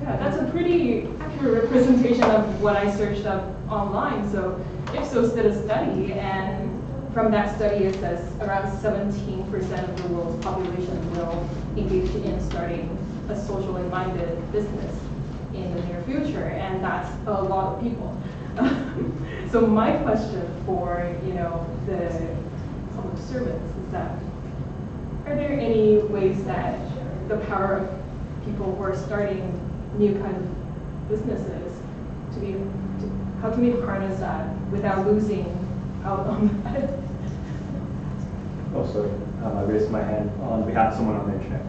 Yeah, that's a pretty accurate representation of what I searched up online. So Ipsos did a study, and from that study it says around 17% of the world's population will engage in starting a socially minded business in the near future, and that's a lot of people. So my question for the public servants is that, are there any ways that the power of people who are starting new kind of businesses how can we harness that without losing out on that? Oh, sorry. I raised my hand on behalf of someone on the internet.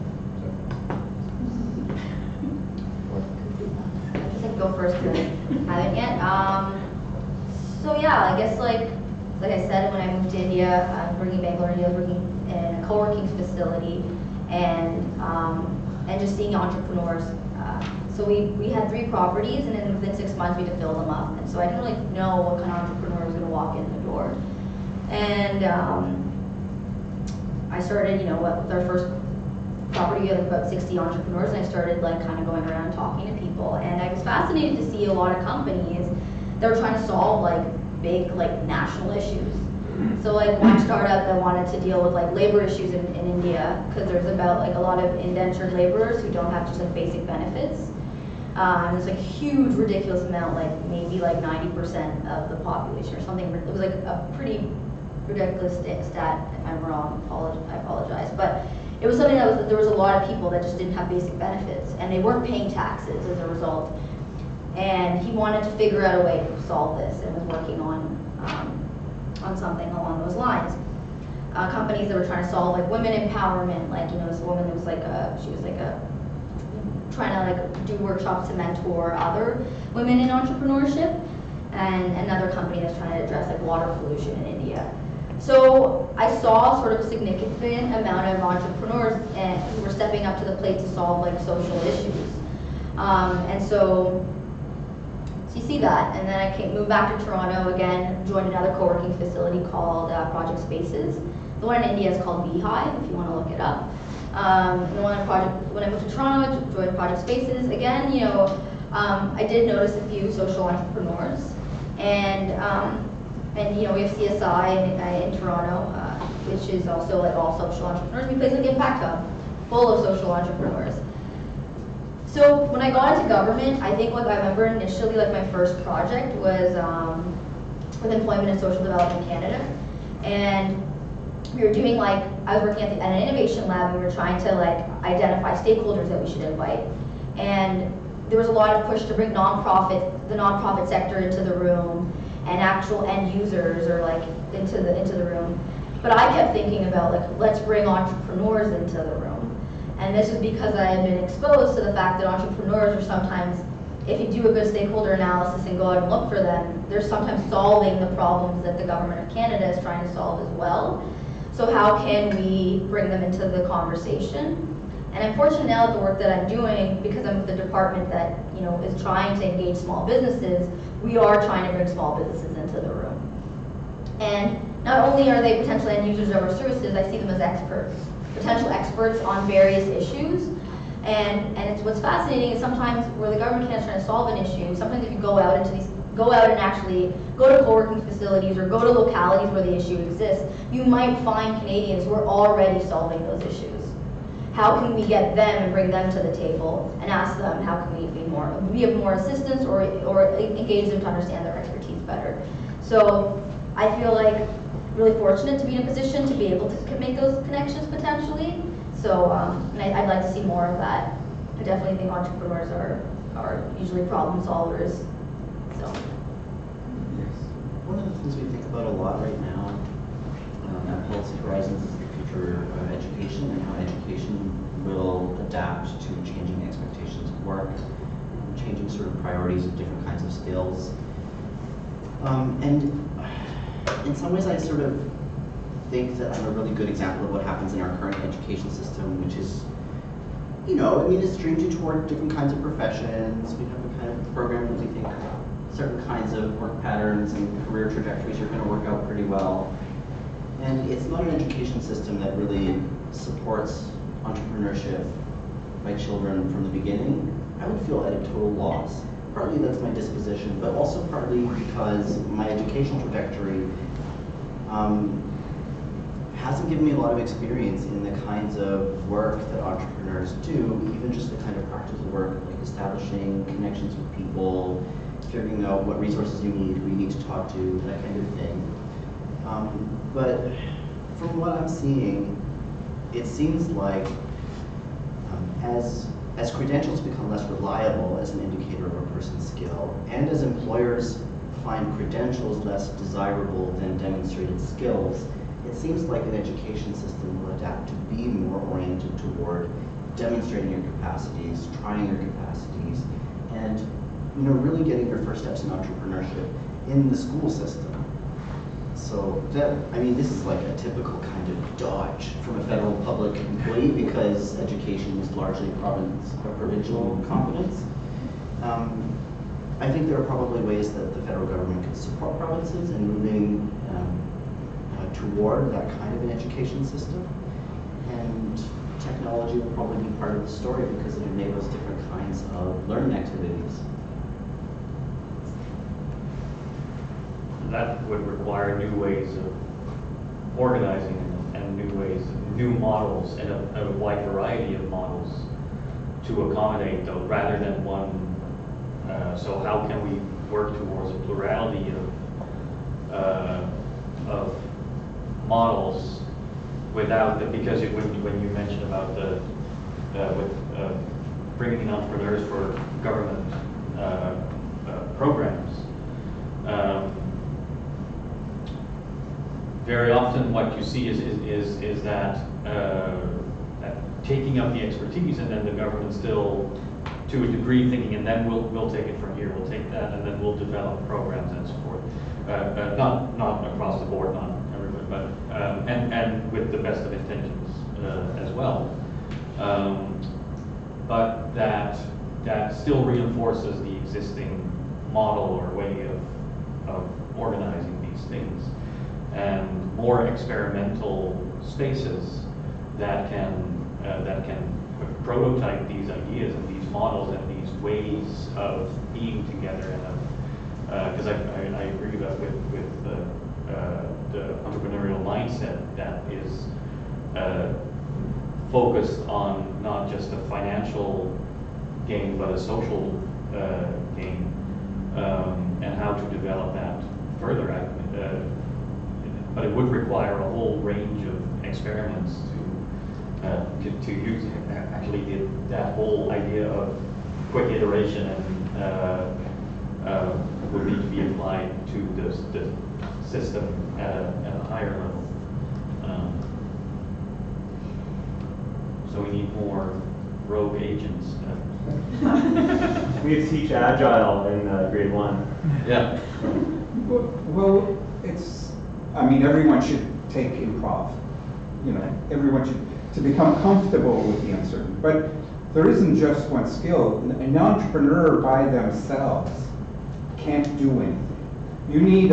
I guess I can go first because I haven't yet. So yeah, I guess like I said, when I moved to India, working in Bangalore, India, I was working in a co-working facility, and just seeing entrepreneurs. So we had 3 properties, and then within 6 months we had to fill them up. And so I didn't really know what kind of entrepreneur was going to walk in the door. And I started, with our first property, we had about 60 entrepreneurs, and I started kind of going around talking to people. And I was fascinated to see a lot of companies that were trying to solve big national issues. So one startup that wanted to deal with labor issues in India, because there's about a lot of indentured laborers who don't have just basic benefits. It's like a huge, ridiculous amount, like maybe like 90% of the population or something. It was like a pretty ridiculous stat. If I'm wrong, I apologize. But it was something that was, there was a lot of people that just didn't have basic benefits, and they weren't paying taxes as a result. And he wanted to figure out a way to solve this, and was working on something along those lines. Companies that were trying to solve like women empowerment, like this woman that was like she was like trying to like do workshops to mentor other women in entrepreneurship, and another company that's trying to address like water pollution in India. So I saw sort of a significant amount of entrepreneurs who were stepping up to the plate to solve like social issues, and so you see that. And then I moved back to Toronto again, joined another co-working facility called Project Spaces. The one in India is called Beehive, if you want to look it up. The one in when I moved to Toronto, joined Project Spaces. Again, I did notice a few social entrepreneurs, and we have CSI in Toronto, which is also like all social entrepreneurs. We place like Impact Hub, full of social entrepreneurs. So when I got into government, I think like I remember initially like my first project was with Employment and Social Development Canada, and we were doing like, I was working at an innovation lab, and we were trying to like identify stakeholders that we should invite. And there was a lot of push to bring the nonprofit sector into the room, and actual end users or like into the room. But I kept thinking about like, let's bring entrepreneurs into the room. And this is because I had been exposed to the fact that entrepreneurs are sometimes, if you do a good stakeholder analysis and go out and look for them, they're sometimes solving the problems that the government of Canada is trying to solve as well. So how can we bring them into the conversation? And I'm fortunate now that the work that I'm doing, because I'm with the department that is trying to engage small businesses, we are trying to bring small businesses into the room. And not only are they potential end users of our services, I see them as experts, potential experts on various issues. And it's what's fascinating is sometimes where the government can't try to solve an issue, sometimes if you go out and actually go to co-working facilities or go to localities where the issue exists, you might find Canadians who are already solving those issues. How can we get them and bring them to the table and ask them how can we have more assistance or engage them to understand their expertise better? So I feel like really fortunate to be in a position to be able to make those connections potentially. So and I'd like to see more of that. I definitely think entrepreneurs are usually problem solvers. So. Yes. One of the things we think about a lot right now at Policy Horizons is the future of education and how education will adapt to changing expectations of work, changing sort of priorities of different kinds of skills. And in some ways I sort of think that I'm a really good example of what happens in our current education system, which is, it streams you toward different kinds of professions. We have a kind of program that we think certain kinds of work patterns and career trajectories are going to work out pretty well. And it's not an education system that really supports entrepreneurship by children from the beginning. I would feel at a total loss. Partly that's my disposition, but also partly because my educational trajectory hasn't given me a lot of experience in the kinds of work that entrepreneurs do, even just the kind of practical work like establishing connections with people, figuring out what resources you need, who you need to talk to, that kind of thing. But from what I'm seeing, it seems like as credentials become less reliable as an indicator of a person's skill, and as employers find credentials less desirable than demonstrated skills, it seems like an education system will adapt to be more oriented toward demonstrating your capacities, trying your capacities, and really getting your first steps in entrepreneurship in the school system. So this is like a typical kind of dodge from a federal public employee because education is largely province or provincial competence. I think there are probably ways that the federal government could support provinces in moving toward that kind of an education system. And technology will probably be part of the story because it enables different kinds of learning activities. That would require new ways of organizing and new models, and a wide variety of models to accommodate those, rather than one So how can we work towards a plurality of models without the, because when you mentioned about the bringing in entrepreneurs for government programs, very often what you see is that taking up the expertise, and then the government still, to a degree, thinking, and then we'll take it from here, we'll take that, and then we'll develop programs and so forth. Not across the board, not everybody, but and with the best of intentions as well. But that still reinforces the existing model or way of organizing these things, and more experimental spaces that can prototype these ideas and these models and these ways of being together, and because I agree with the entrepreneurial mindset that is focused on not just a financial gain but a social gain, and how to develop that further. But it would require a whole range of experiments to use actually that whole idea of quick iteration and would need to be applied to the system at a higher level. So we need more rogue agents. We need to teach Agile in grade 1. Yeah. Well, I mean, everyone should take improv. You know, everyone should, to become comfortable with the uncertain. But there isn't just one skill. An entrepreneur by themselves can't do anything. You need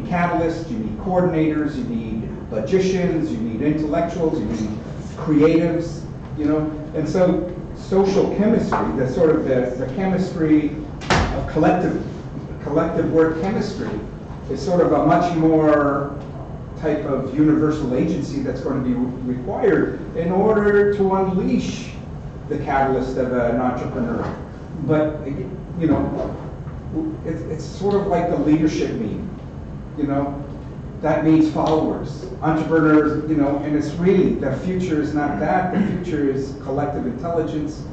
catalysts, you need coordinators, you need logicians, you need intellectuals, you need creatives, you know. And so social chemistry, the sort of the chemistry of collective work chemistry, is sort of a much more type of universal agency that's going to be required in order to unleash the catalyst of an entrepreneur. But, you know, it's sort of like the leadership meme, you know, that means followers, entrepreneurs, you know, and it's really, the future is not that, the future is collective intelligence.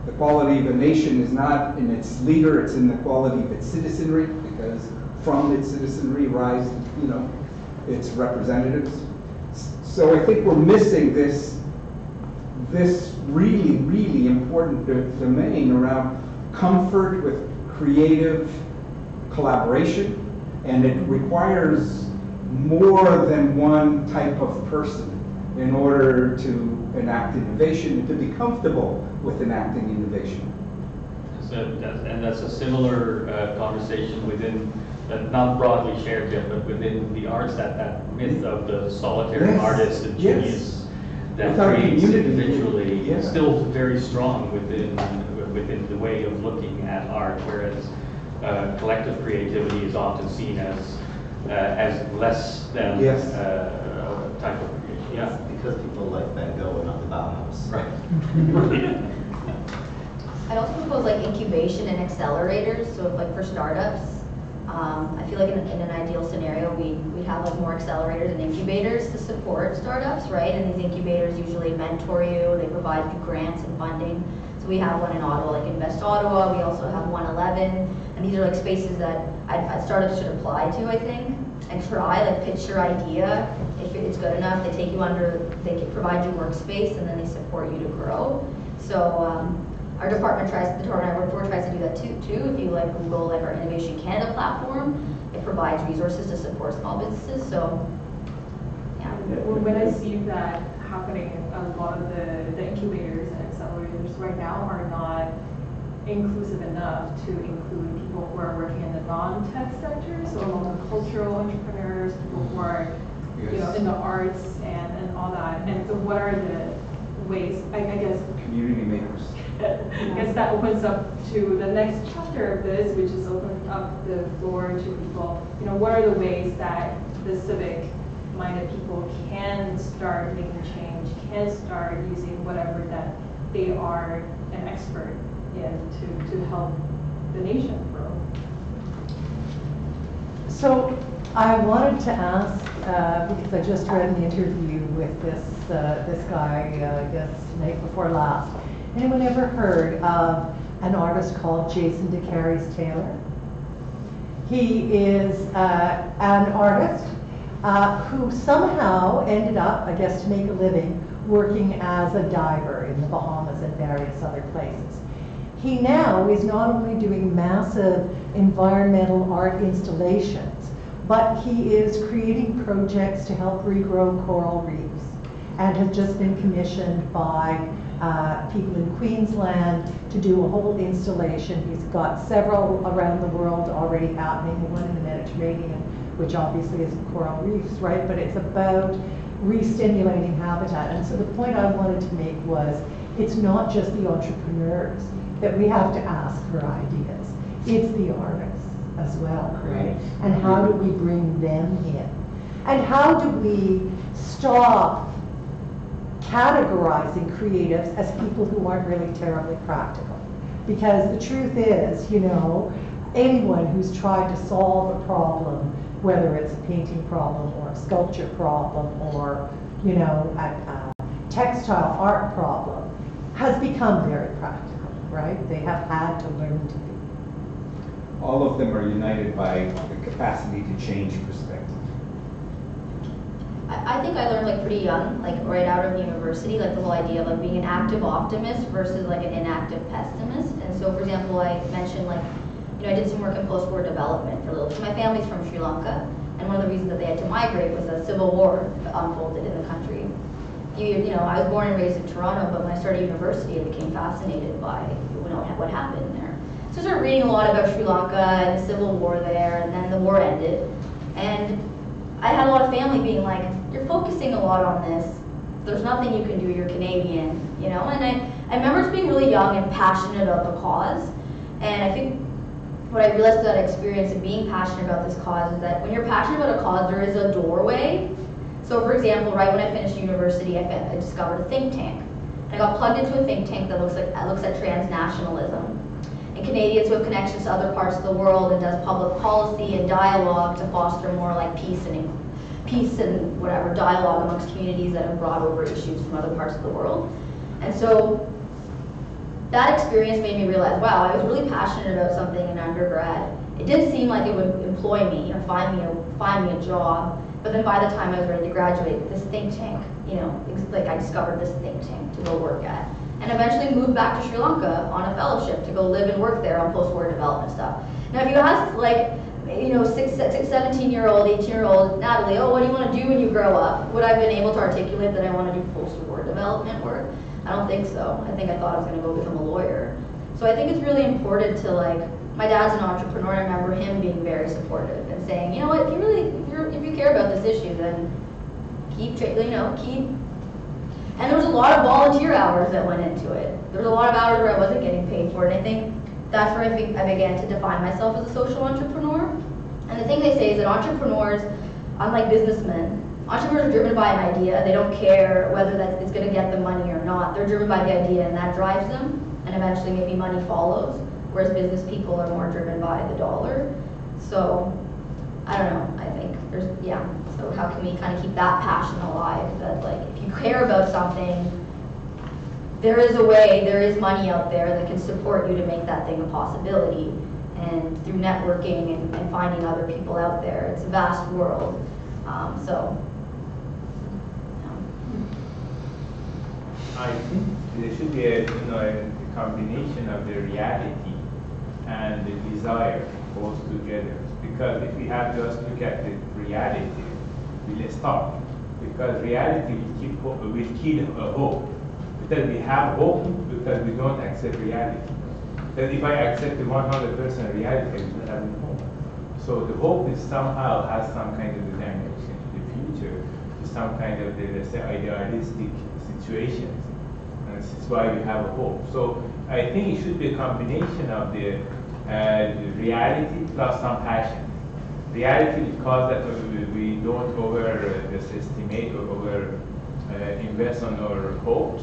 The quality of a nation is not in its leader, it's in the quality of its citizenry, because from its citizenry rise, you know, its representatives. So I think we're missing this really, really important domain around comfort with creative collaboration, and it requires more than one type of person in order to enact innovation and to be comfortable with enacting innovation. And that's a similar conversation within, not broadly shared yet, but within the arts, that myth of the solitary artist and genius that creates individually is still very strong within the way of looking at art, whereas collective creativity is often seen as less than a type of creation. Yeah, because people like Van Gogh and not the Bauhaus. Right. I'd also propose like incubation and accelerators. So if, like for startups, I feel like in an ideal scenario, we'd have like more accelerators and incubators to support startups, right? And these incubators usually mentor you, they provide you grants and funding. So we have one in Ottawa, like Invest Ottawa. We also have 111, and these are like spaces that startups should apply to, I think, and try, like pitch your idea. If it's good enough, they take you under, they can provide you workspace, and then they support you to grow. So our department the department I work for tries to do that too. If you like Google, like our Innovation Canada platform, it provides resources to support small businesses. So, yeah. When I see that happening, a lot of the incubators and accelerators right now are not inclusive enough to include people who are working in the non-tech sector. So a lot of cultural entrepreneurs, people who are, you know, in the arts and all that. And so, what are the ways? I guess community makers. I guess that opens up to the next chapter of this, which is opening up the floor to people. You know, what are the ways that the civic-minded people can start making change, can start using whatever that they are an expert in to help the nation grow. So I wanted to ask, because I just read an interview with this guy, I guess night before last. Anyone ever heard of an artist called Jason DeCaries Taylor? He is an artist who somehow ended up, I guess to make a living, working as a diver in the Bahamas and various other places. He now is not only doing massive environmental art installations, but he is creating projects to help regrow coral reefs, and has just been commissioned by people in Queensland to do a whole installation. He's got several around the world already happening, one in the Mediterranean, which obviously isn't coral reefs, right? But it's about re-stimulating habitat. And so the point I wanted to make was, it's not just the entrepreneurs that we have to ask for ideas. It's the artists as well, right? And how do we bring them in? And how do we stop categorizing creatives as people who aren't really terribly practical? Because the truth is, you know, anyone who's tried to solve a problem, whether it's a painting problem or a sculpture problem or, you know, a textile art problem, has become very practical, right? They have had to learn to be. All of them are united by the capacity to change perspective. I think I learned like pretty young, like right out of university, like the whole idea of like being an active optimist versus like an inactive pessimist. And so, for example, I mentioned like, you know, I did some work in post-war development for a little. So my family's from Sri Lanka, and one of the reasons that they had to migrate was a civil war that unfolded in the country. You know, I was born and raised in Toronto, but when I started university, I became fascinated by, you know, what happened there. So I started reading a lot about Sri Lanka and the civil war there, and then the war ended. And I had a lot of family being like, you're focusing a lot on this. There's nothing you can do, you're Canadian, you know? And I remember just being really young and passionate about the cause. And I think what I realized through that experience of being passionate about this cause is that when you're passionate about a cause, there is a doorway. So for example, right when I finished university, I discovered a think tank. And I got plugged into a think tank that looks at transnationalism and Canadians who have connections to other parts of the world and does public policy and dialogue to foster more like peace and whatever dialogue amongst communities that have brought over issues from other parts of the world. And so that experience made me realize, wow, I was really passionate about something in undergrad. It did seem like it would employ me, you know, find me a job. But then by the time I was ready to graduate, this think tank, you know, like I discovered this think tank to go work at. And eventually moved back to Sri Lanka on a fellowship to go live and work there on post-war development stuff. Now, if you ask, like, you know, 17-year-old, 18-year-old Natalie, oh, what do you want to do when you grow up? Would I have been able to articulate that I want to do post-war development work? I don't think so. I think I thought I was going to go become a lawyer. So I think it's really important to, like, my dad's an entrepreneur. I remember him being very supportive and saying, you know what, if you care about this issue, then keep. And there was a lot of volunteer hours that went into it. There was a lot of hours where I wasn't getting paid for it. And I think that's where I began to define myself as a social entrepreneur. And the thing they say is that entrepreneurs, unlike businessmen, entrepreneurs are driven by an idea. They don't care whether it's going to get them money or not. They're driven by the idea, and that drives them. And eventually maybe money follows. Whereas business people are more driven by the dollar. So, I don't know, I think so how can we kind of keep that passion alive, that like, if you care about something, there is a way, there is money out there that can support you to make that thing a possibility. And through networking and finding other people out there, it's a vast world. I think there should be a combination of the reality and the desire both together. Because if we have just look at the reality, we'll stop. Because reality will kill hope. Because we have hope because we don't accept reality. That if I accept the 100% reality, I will have no hope. So the hope is somehow has some kind of dimension to the future, to some kind of, let's say, idealistic situations. And this is why we have a hope. So I think it should be a combination of the reality plus some passion. Reality because that we don't overestimate or over invest on our hopes,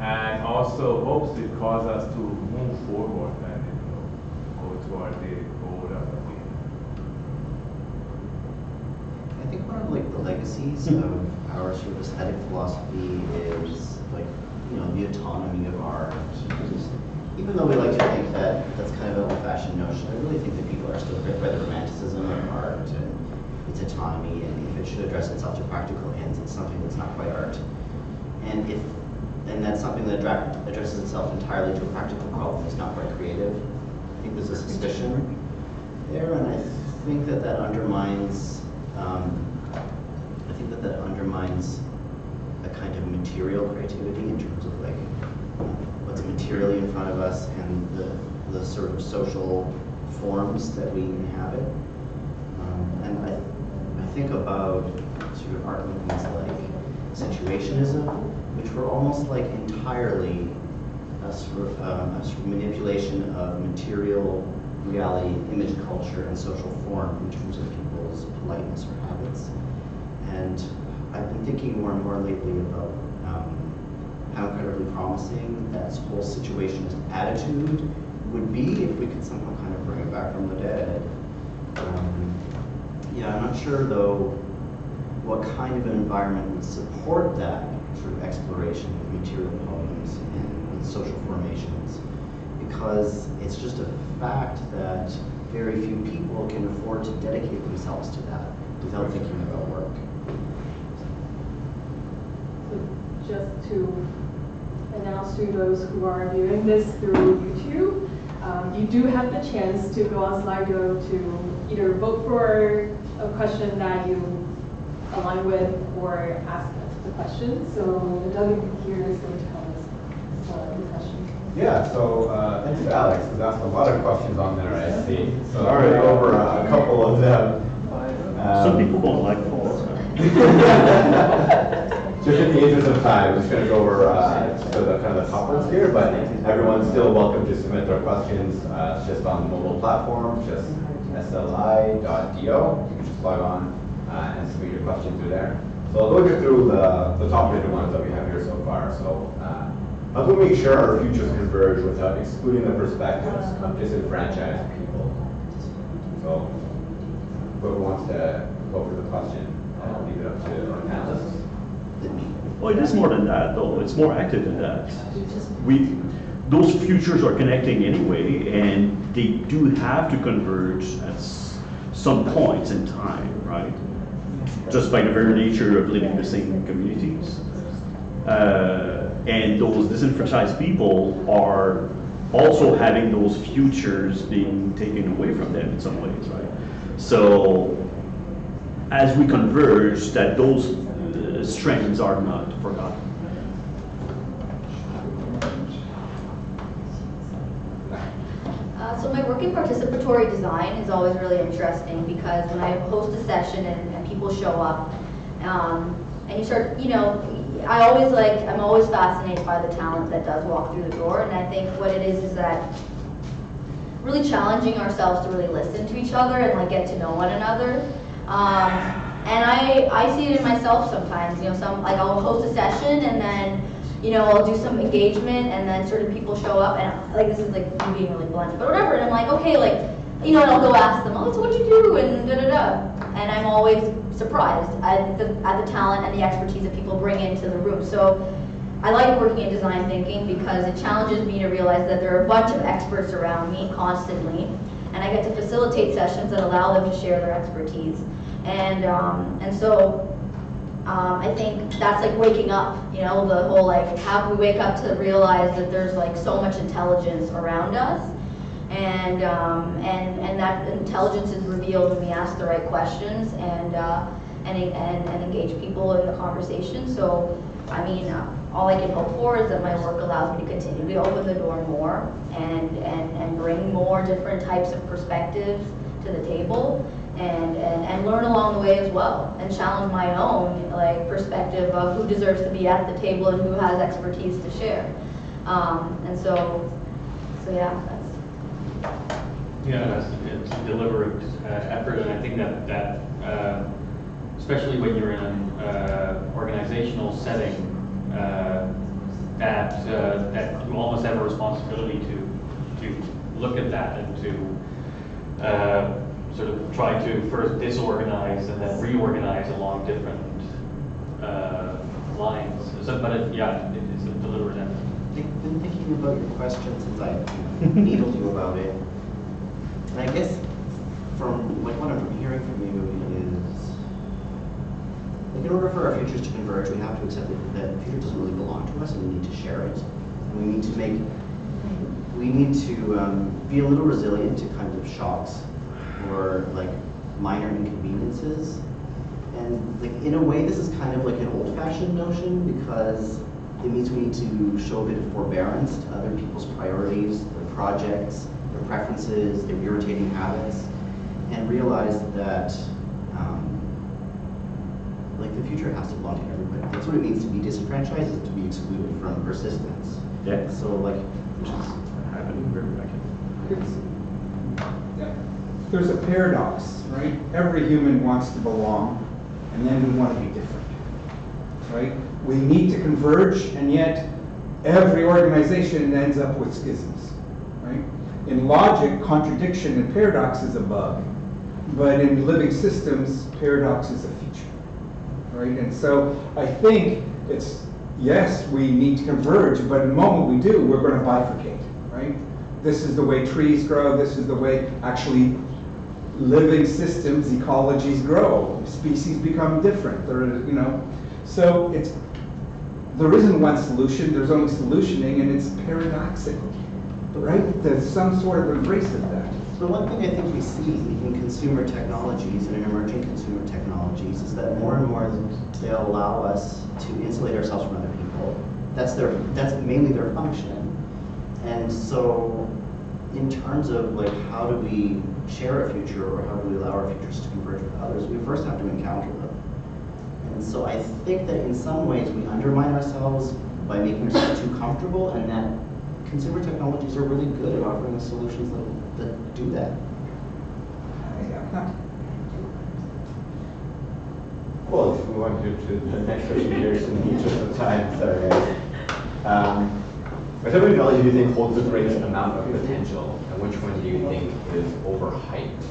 and also hopes will cause us to move forward and toward the goal of the I think one of like the legacies of our sort of aesthetic philosophy is like, you know, the autonomy of art. Even though we like to think that that's kind of an old-fashioned notion, I really think that people are still gripped by the romanticism of art and its autonomy, and if it should address itself to practical ends, it's something that's not quite art. And that's something that addresses itself entirely to a practical problem, it's not quite creative. I think there's a suspicion there, and I think that that undermines a kind of material creativity in terms of like what's materially in front of us and the sort of social forms that we inhabit. And I think about sort of art movements like situationism, which were almost like entirely a sort of manipulation of material reality, image culture, and social form in terms of people's politeness or habits. And I've been thinking more and more lately about how incredibly promising that whole situationist attitude would be if we could somehow kind of bring it back from the dead. Yeah, I'm not sure though what kind of an environment would support that sort of exploration of material problems and social formations, because it's just a fact that very few people can afford to dedicate themselves to that without thinking about work. So just to announce to those who are viewing this through YouTube, you do have the chance to go on Slido to either vote for a question that you align with or ask the question. So Doug here is going to help us the question. Yeah, so thanks to Alex, who's asked a lot of questions on there, I see. So I'll go over a couple of them. Some people don't like polls. Just in the interest of time, I'm just going to go over the kind of the top ones here, but everyone's still welcome to submit their questions. It's just on the mobile platform, just sli.do. You can just log on and submit your questions through there. So I'll go through the top rated ones that we have here so far. So how can we make sure our futures converge without excluding the perspectives of disenfranchised people? So whoever wants to go for the question, I'll leave it up to our panelists. Well, it is more than that, though. It's more active than that. Those futures are connecting anyway, and they do have to converge at some points in time, right? Just by the very nature of living in the same communities. And those disenfranchised people are also having those futures being taken away from them in some ways, right? So as we converge, that those strengths are not forgotten. So my work in participatory design is always really interesting because when I host a session and people show up, and you start, you know, I'm always fascinated by the talent that does walk through the door, and I think what it is that really challenging ourselves to really listen to each other and like get to know one another. And I see it in myself sometimes, you know, like I'll host a session and then, you know, I'll do some engagement and then certain people show up and like, this is like me being really blunt, but whatever. And I'm like, okay, like, you know, and I'll go ask them, oh, so what'd you do? And And I'm always surprised at the talent and the expertise that people bring into the room. So I like working in design thinking because it challenges me to realize that there are a bunch of experts around me constantly, and I get to facilitate sessions that allow them to share their expertise. And so I think that's like waking up, you know, the whole like, how do we wake up to realize that there's like so much intelligence around us, and that intelligence is revealed when we ask the right questions and engage people in the conversation. So, I mean, all I can hope for is that my work allows me to continue to open the door more and bring more different types of perspectives to the table. And learn along the way as well, and challenge my own like perspective of who deserves to be at the table and who has expertise to share. And so yeah, that's. Yeah, it's a deliberate effort, and I think that especially when you're in an organizational setting, that you almost have a responsibility to look at that and to sort of try to first disorganize and then reorganize along different lines. So, but it's a deliberate effort. I've been thinking about your question since I needled you about it. And I guess from like what I'm hearing from you is, like, in order for our futures to converge, we have to accept that the future doesn't really belong to us, and we need to share it. And we need to be a little resilient to kind of shocks or like minor inconveniences. And like in a way, this is kind of like an old-fashioned notion because it means we need to show a bit of forbearance to other people's priorities, their projects, their preferences, their irritating habits, and realize that like the future has to belong to everybody. That's what it means to be disenfranchised, is to be excluded from persistence. Yeah. So like, Which is happening very back There's a paradox, right? Every human wants to belong, and then we want to be different, right? We need to converge, and yet every organization ends up with schisms, right? In logic, contradiction and paradox is a bug, but in living systems, paradox is a feature, right? And so I think it's, yes, we need to converge, but the moment we do, we're going to bifurcate, right? This is the way trees grow, this is the way actually living systems, ecologies grow. Species become different, so there isn't one solution, there's only solutioning, and it's paradoxical, right? There's some sort of embrace of that. so one thing I think we see in consumer technologies and in emerging consumer technologies is that more and more they'll allow us to insulate ourselves from other people. That's mainly their function. And so in terms of like how do we share a future or how do we allow our futures to converge with others, we first have to encounter them. And so I think that in some ways we undermine ourselves by making ourselves too comfortable, and that consumer technologies are really good at offering us solutions that do that. Well, if we want to do the next question here in the interest of time, sorry guys. Whichever technology do you think holds the greatest amount of potential, and which one do you think is overhyped?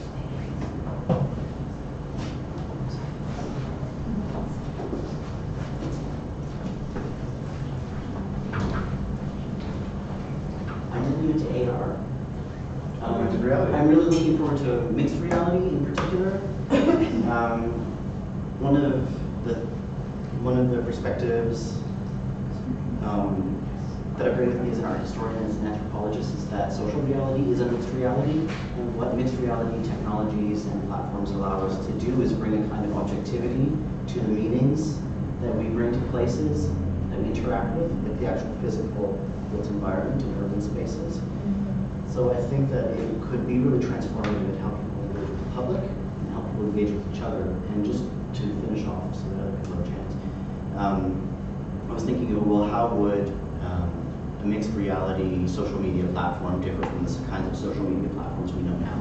I'm really into AR. Augmented reality. I'm really looking forward to mixed reality in particular. One of the perspectives that I bring with me as an art historian and as an anthropologist is that social reality is a mixed reality, and what mixed reality technologies and platforms allow us to do is bring a kind of objectivity to the meanings that we bring to places that we interact with, like the actual physical built environment and urban spaces. So I think that it could be really transformative in how people engage with the public and how people engage with each other. And just to finish off so that other people have a chance, I was thinking, well, how would a mixed reality social media platform differ from the kinds of social media platforms we know now?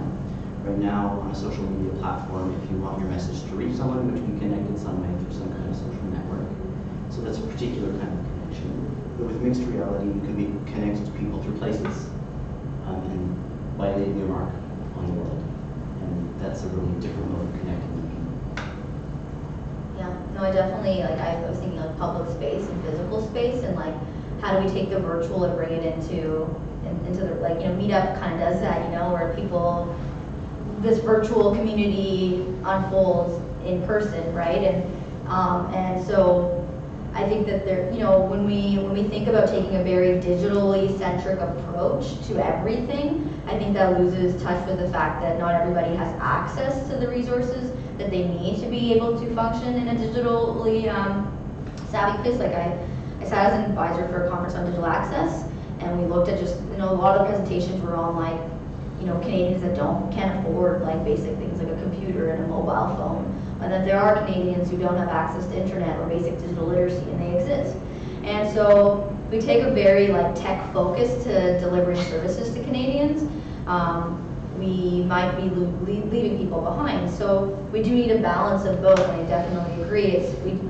Right now, on a social media platform, if you want your message to reach someone, it would be connected in some way through some kind of social network. So that's a particular kind of connection. But with mixed reality, you can be connected to people through places and by leaving your mark on the world. And that's a really different mode of connecting with people. Yeah, no, I definitely, like, I was thinking like public space and physical space, and like, how do we take the virtual and bring it into the, like, Meetup kind of does that, where people, this virtual community unfolds in person, right? And so I think that there, when we think about taking a very digitally centric approach to everything, I think that loses touch with the fact that not everybody has access to the resources that they need to be able to function in a digitally savvy place. Like I sat as an advisor for a conference on digital access, and we looked at just, a lot of the presentations were on like, Canadians that can't afford like basic things like a computer and a mobile phone, and that there are Canadians who don't have access to internet or basic digital literacy, and they exist. And so we take a very like tech focus to delivering services to Canadians. We might be leaving people behind. So we do need a balance of both, and I definitely agree.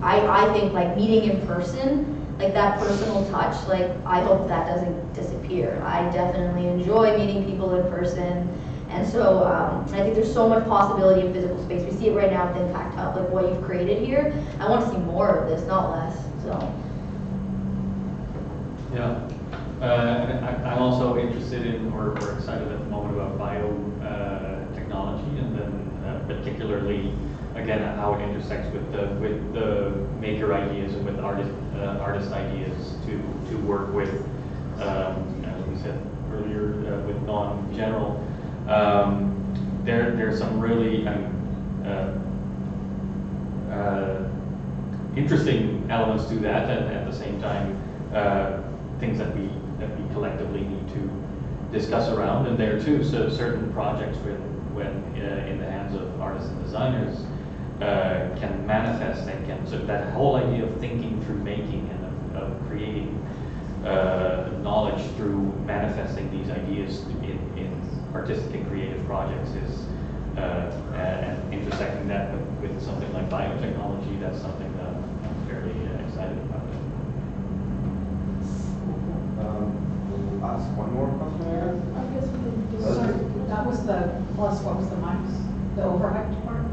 I think like meeting in person, like that personal touch, like I hope that doesn't disappear. I definitely enjoy meeting people in person And so I think there's so much possibility in physical space. We see it right now with Impact Hub, like what you've created here. I want to see more of this, not less. So. Yeah. I'm also interested in, or we're excited at the moment about biotechnology, and then particularly, again, how it intersects with the maker ideas and with artist ideas to work with, as we said earlier, with non-general. There's some really interesting elements to that, and at the same time, things that we collectively need to discuss around. And there too, so certain projects when in the hands of artists and designers can manifest and can, so that whole idea of thinking through making and of creating knowledge through manifesting these ideas in artistic and creative projects is and intersecting that with something like biotechnology. That's something that I'm fairly excited about. We'll ask one more question, I guess. I guess we can just start. That was the plus. What was the minus? The overhyped part.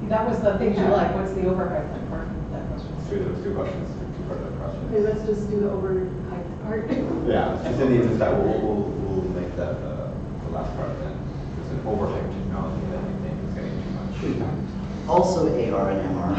That was the things you like. What's the overhyped part? That question. There's two questions. Two part of that question. Okay, let's just do the overhyped part. Yeah, just in the instance that we'll make that the last part then. It's an overhyped technology that we think is getting too much. Also AR and MR.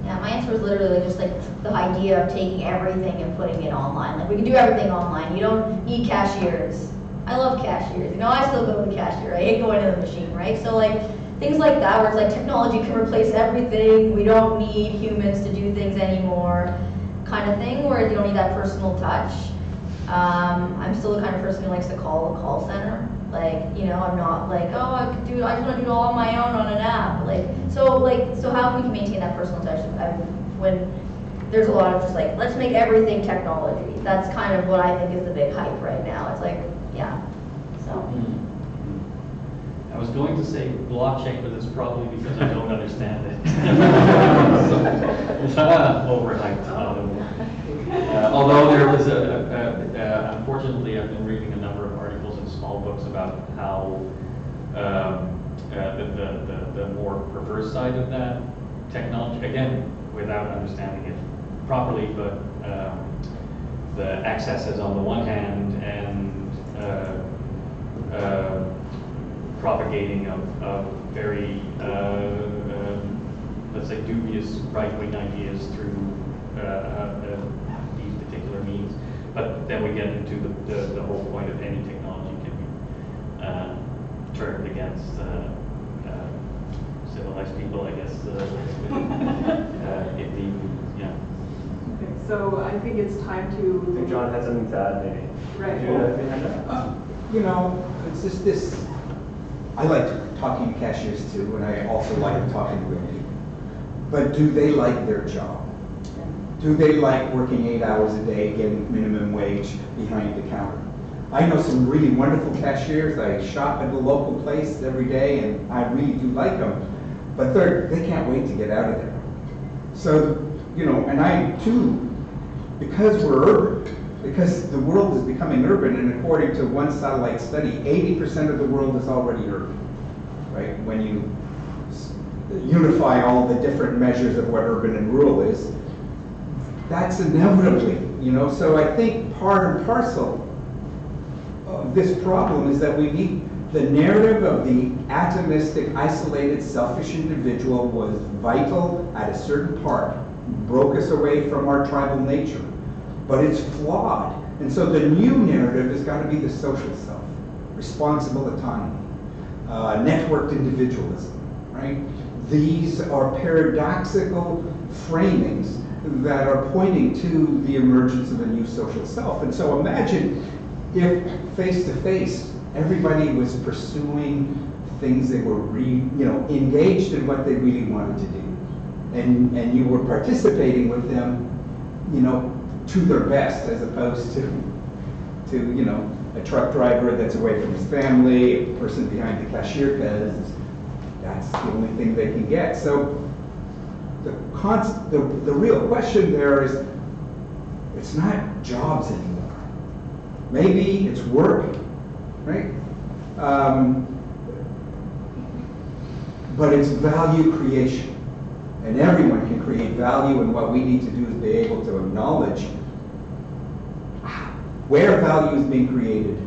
Yeah, my answer was literally just like the idea of taking everything and putting it online. Like we can do everything online. You don't need cashiers. I love cashiers. You know, I still go to the cashier. I hate going to the machine, right? So like things like that, where it's like technology can replace everything. We don't need humans to do things anymore, kind of thing, where you don't need that personal touch. I'm still the kind of person who likes to call a call center. Like, you know, I'm not like, oh, I just want to do it all on my own on an app. So how can we maintain that personal touch when there's a lot of just like, let's make everything technology. That's kind of what I think is the big hype right now. It's like, yeah, so. I was going to say blockchain, but it's probably because I don't understand it. Overhyped. Although there was unfortunately, I've been reading a number of articles and small books about how the more perverse side of that technology, again, without understanding it properly, but the excesses on the one hand and propagating of very, let's say, dubious right-wing ideas through these particular means. But then we get into the whole point of any technology can be turned against civilized people, I guess, if the, yeah. Okay, so I think it's time to. I think John had something to add, maybe. Right. Did you have behind that? You know, it's just this, I like talking to cashiers too, and I also like talking to women. But do they like their job? Do they like working 8 hours a day, getting minimum wage behind the counter? I know some really wonderful cashiers. I shop at the local place every day, and I really do like them. But they can't wait to get out of there. So, you know, and I too, because we're urban, because the world is becoming urban, and according to one satellite study, 80% of the world is already urban, right? When you unify all the different measures of what urban and rural is, that's inevitably, you know, so I think part and parcel of this problem is that we need the narrative of the atomistic, isolated, selfish individual was vital at a certain part, broke us away from our tribal nature, but it's flawed. And so the new narrative has got to be the social self, responsible autonomy, networked individualism, right? These are paradoxical framings that are pointing to the emergence of a new social self. And so imagine if face-to-face, everybody was pursuing things they were engaged in what they really wanted to do. And you were participating with them, you know, to their best, as opposed to you know, a truck driver that's away from his family, a person behind the cashier, because that's the only thing they can get. So the real question there is, it's not jobs anymore. Maybe it's work, right? But it's value creation. And everyone can create value, and what we need to do is be able to acknowledge where value is being created,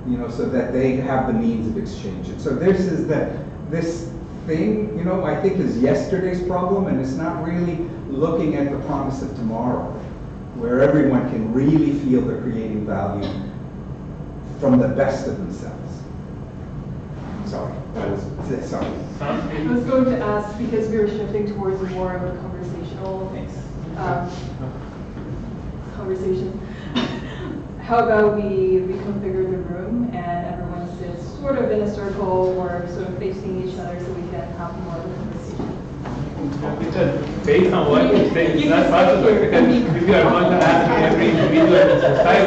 you know, so that they have the means of exchange it. So this thing, you know, I think is yesterday's problem, and it's not really looking at the promise of tomorrow, where everyone can really feel they're creating value from the best of themselves. Sorry, sorry. I was going to ask, because we were shifting towards more of a conversational conversation, how about we reconfigure the room and everyone sits sort of in a circle or sort of facing each other so we can have more of a conversation? Because based on what you think, it's not possible, because if you are going to ask every individual in society